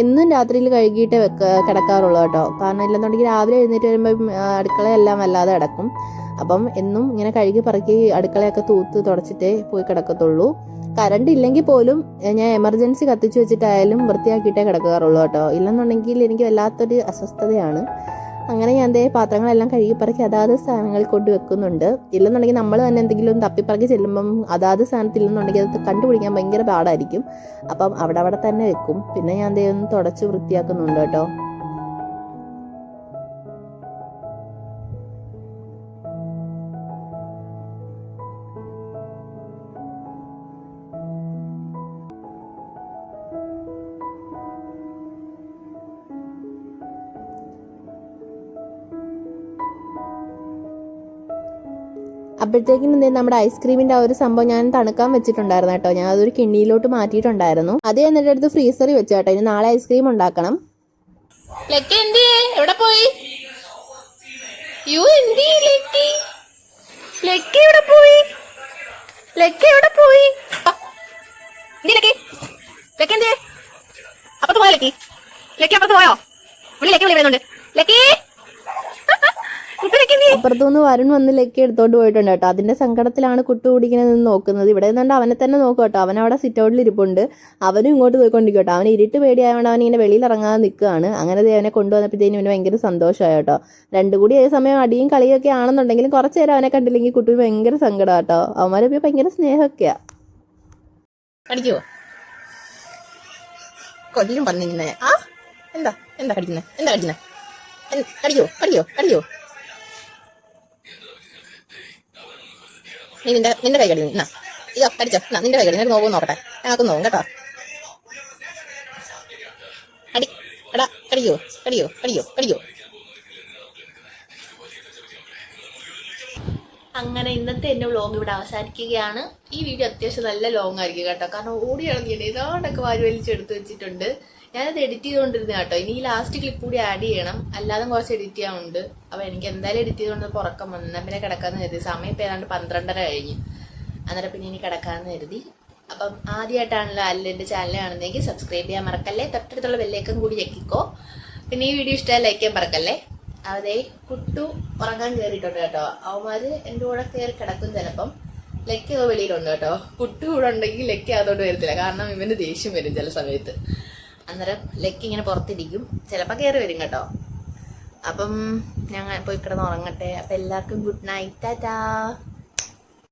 എന്നും രാത്രിയിൽ കഴുകിയിട്ടേ കിടക്കാറുള്ളൂ കേട്ടോ. കാരണം ഇല്ലെന്നുണ്ടെങ്കിൽ രാവിലെ എഴുന്നേറ്റ് വരുമ്പോൾ അടുക്കളയെല്ലാം വല്ലാതെ കിടക്കും. അപ്പം എന്നും ഇങ്ങനെ കഴുകി പറക്കി അടുക്കളയൊക്കെ തൂത്ത് തുടച്ചിട്ടേ പോയി കിടക്കത്തുള്ളൂ. കറണ്ട് ഇല്ലെങ്കിൽ പോലും ഞാൻ എമർജൻസി കത്തിച്ച് വെച്ചിട്ടായാലും വൃത്തിയാക്കിയിട്ടേ കിടക്കാറുള്ളൂ കേട്ടോ. ഇല്ലെന്നുണ്ടെങ്കിൽ എനിക്ക് വല്ലാത്തൊരു അസ്വസ്ഥതയാണ്. അങ്ങനെ ഞാൻ ദേ പാത്രങ്ങളെല്ലാം കഴുകി പറക്കി അതാത് സ്ഥാനങ്ങളിൽ കൊണ്ട് വെക്കുന്നുണ്ട്. ഇല്ലെന്നുണ്ടെങ്കിൽ നമ്മൾ തന്നെ എന്തെങ്കിലും തപ്പിപ്പറക്കി ചെല്ലുമ്പം അതാത് സ്ഥാനത്തില്ലെന്നുണ്ടെങ്കിൽ അത് കണ്ടുപിടിക്കാൻ ഭയങ്കര പാടായിരിക്കും. അപ്പം അവിടെ തന്നെ വെക്കും. പിന്നെ ഞാൻ ദേ ഒന്ന് തുടച്ച് വൃത്തിയാക്കുന്നുണ്ട് കേട്ടോ. അപ്പോഴത്തേക്കും നമ്മുടെ ഐസ്ക്രീമിന്റെ ആ ഒരു സംഭവം ഞാൻ തണുക്കാൻ വെച്ചിട്ടുണ്ടായിരുന്നു കേട്ടോ. ഞാൻ അതൊരു കിണ്ണിയിലോട്ട് മാറ്റിയിട്ടുണ്ടായിരുന്നു. അത് എന്നിട്ട് അടുത്ത് ഫ്രീസറിൽ വെച്ചു കേട്ടോ. ഇനി നാളെ ഐസ്ക്രീം ഉണ്ടാക്കണം. എവിടെ പോയി? എവിടെ പോയി? എവിടെ പോയി? അപ്പുറത്ത് പോയോ? അപ്പുറത്ത് പോയോ? വിളി വരുന്നുണ്ട്. അപ്പുറത്തുനിന്ന് വരുൺ വന്ന് ലക്കി എടുത്തോണ്ട് പോയിട്ടുണ്ട് കേട്ടോ. അതിന്റെ സങ്കടത്തിലാണ് കുട്ടു കുടിക്കുന്നത് നോക്കുന്നത്. ഇവിടെ നിന്നുകൊണ്ട് അവനെ തന്നെ നോക്കും കേട്ടോ. അവൻ അവിടെ സിറ്റ് ഔട്ടിൽ ഇരിപ്പുണ്ട്. അവനും ഇങ്ങോട്ട് പോയിക്കൊണ്ടിരിക്കും കേട്ടോ. അവന് ഇരുട്ട് പേടിയായതുകൊണ്ട് അവൻ ഇങ്ങനെ വെളിയിൽ ഇറങ്ങാതെ നിൽക്കുകയാണ്. അങ്ങനെ അവനെ കൊണ്ടുവന്നപ്പോഴത്തേനും അവന് ഭയങ്കര സന്തോഷമായി കേട്ടോ. രണ്ടും കൂടി ഏത് സമയം അടിയും കളിയൊക്കെ ആണെന്നുണ്ടെങ്കിലും കുറച്ചു നേരം അവനെ കണ്ടില്ലെങ്കിൽ കുട്ടു ഭയങ്കര സങ്കടം കേട്ടോ. അവന്മാരൊക്കെ ഭയങ്കര സ്നേഹമൊക്കെയാ. അടിക്കുവോ? കൊല്ലും പറഞ്ഞിരുന്നേ. എന്താ കടിക്കുന്നേ? കടിക്കോ? നീ നിന്റെ കൈ കടിക്കുന്നു. അയ്യോ കടിച്ചോ. നിന്റെ കൈ കടി. നിനക്ക് നോക്കും നോക്കട്ടെ. ഞങ്ങൾക്കും നോക്കും കേട്ടോ. കടിക്കോ. അങ്ങനെ ഇന്നത്തെ എൻ്റെ വ്ലോഗ് ഇവിടെ അവസാനിക്കുകയാണ്. ഈ വീഡിയോ അത്യാവശ്യം നല്ല ലോങ് ആയിരിക്കും കേട്ടോ. കാരണം ഓടിയാണെങ്കിൽ ഏതാണ്ടൊക്കെ വാരി വലിച്ചെടുത്ത് വെച്ചിട്ടുണ്ട്. ഞാനത് എഡിറ്റ് ചെയ്തുകൊണ്ടിരുന്ന കേട്ടോ. ഇനി ഈ ലാസ്റ്റ് ക്ലിപ്പ് കൂടി ആഡ് ചെയ്യണം. അല്ലാതെ കുറച്ച് എഡിറ്റ് ചെയ്യാനുണ്ട്. അപ്പോൾ എനിക്ക് എന്തായാലും എഡിറ്റ് ചെയ്തുകൊണ്ട് ഉറക്കം വന്നു. പിന്നെ കിടക്കാമെന്ന് കരുതി. സമയം ഇപ്പോൾ ഏതാണ്ട് 12:30 കഴിഞ്ഞു. അന്നേരം പിന്നെ ഇനി കിടക്കാമെന്ന് കരുതി. അപ്പം ആദ്യമായിട്ടാണല്ലോ അല്ല എൻ്റെ ചാനൽ കാണുന്നതെങ്കിൽ സബ്സ്ക്രൈബ് ചെയ്യാൻ മറക്കല്ലേ. തൊട്ടടുത്തുള്ള ബെല്ലേക്കും കൂടി ഞെക്കിക്കോ. പിന്നെ ഈ വീഡിയോ ഇഷ്ടമായി ലൈക്ക് ചെയ്യാൻ മറക്കല്ലേ. അതേ കുട്ടു ഉറങ്ങാൻ കയറിയിട്ടുണ്ട് കേട്ടോ. അവന്മാര് എൻ്റെ കൂടെ കയറി കിടക്കും. ചിലപ്പം ലക്കി വെളിയിലുണ്ട് കേട്ടോ. കുട്ടു കൂടെ ഉണ്ടെങ്കിൽ ലക്കി അതോട്ട് വരത്തില്ല. കാരണം ഇവന് ദേഷ്യം വരും ചില സമയത്ത്. അന്നേരം ലക്കി ഇങ്ങനെ പുറത്തിരിക്കും. ചിലപ്പോൾ കയറി വരും കേട്ടോ. അപ്പം ഞങ്ങൾ പോയി കിടന്ന് ഉറങ്ങട്ടെ. അപ്പം എല്ലാവർക്കും ഗുഡ് നൈറ്റ്. ടാറ്റാ.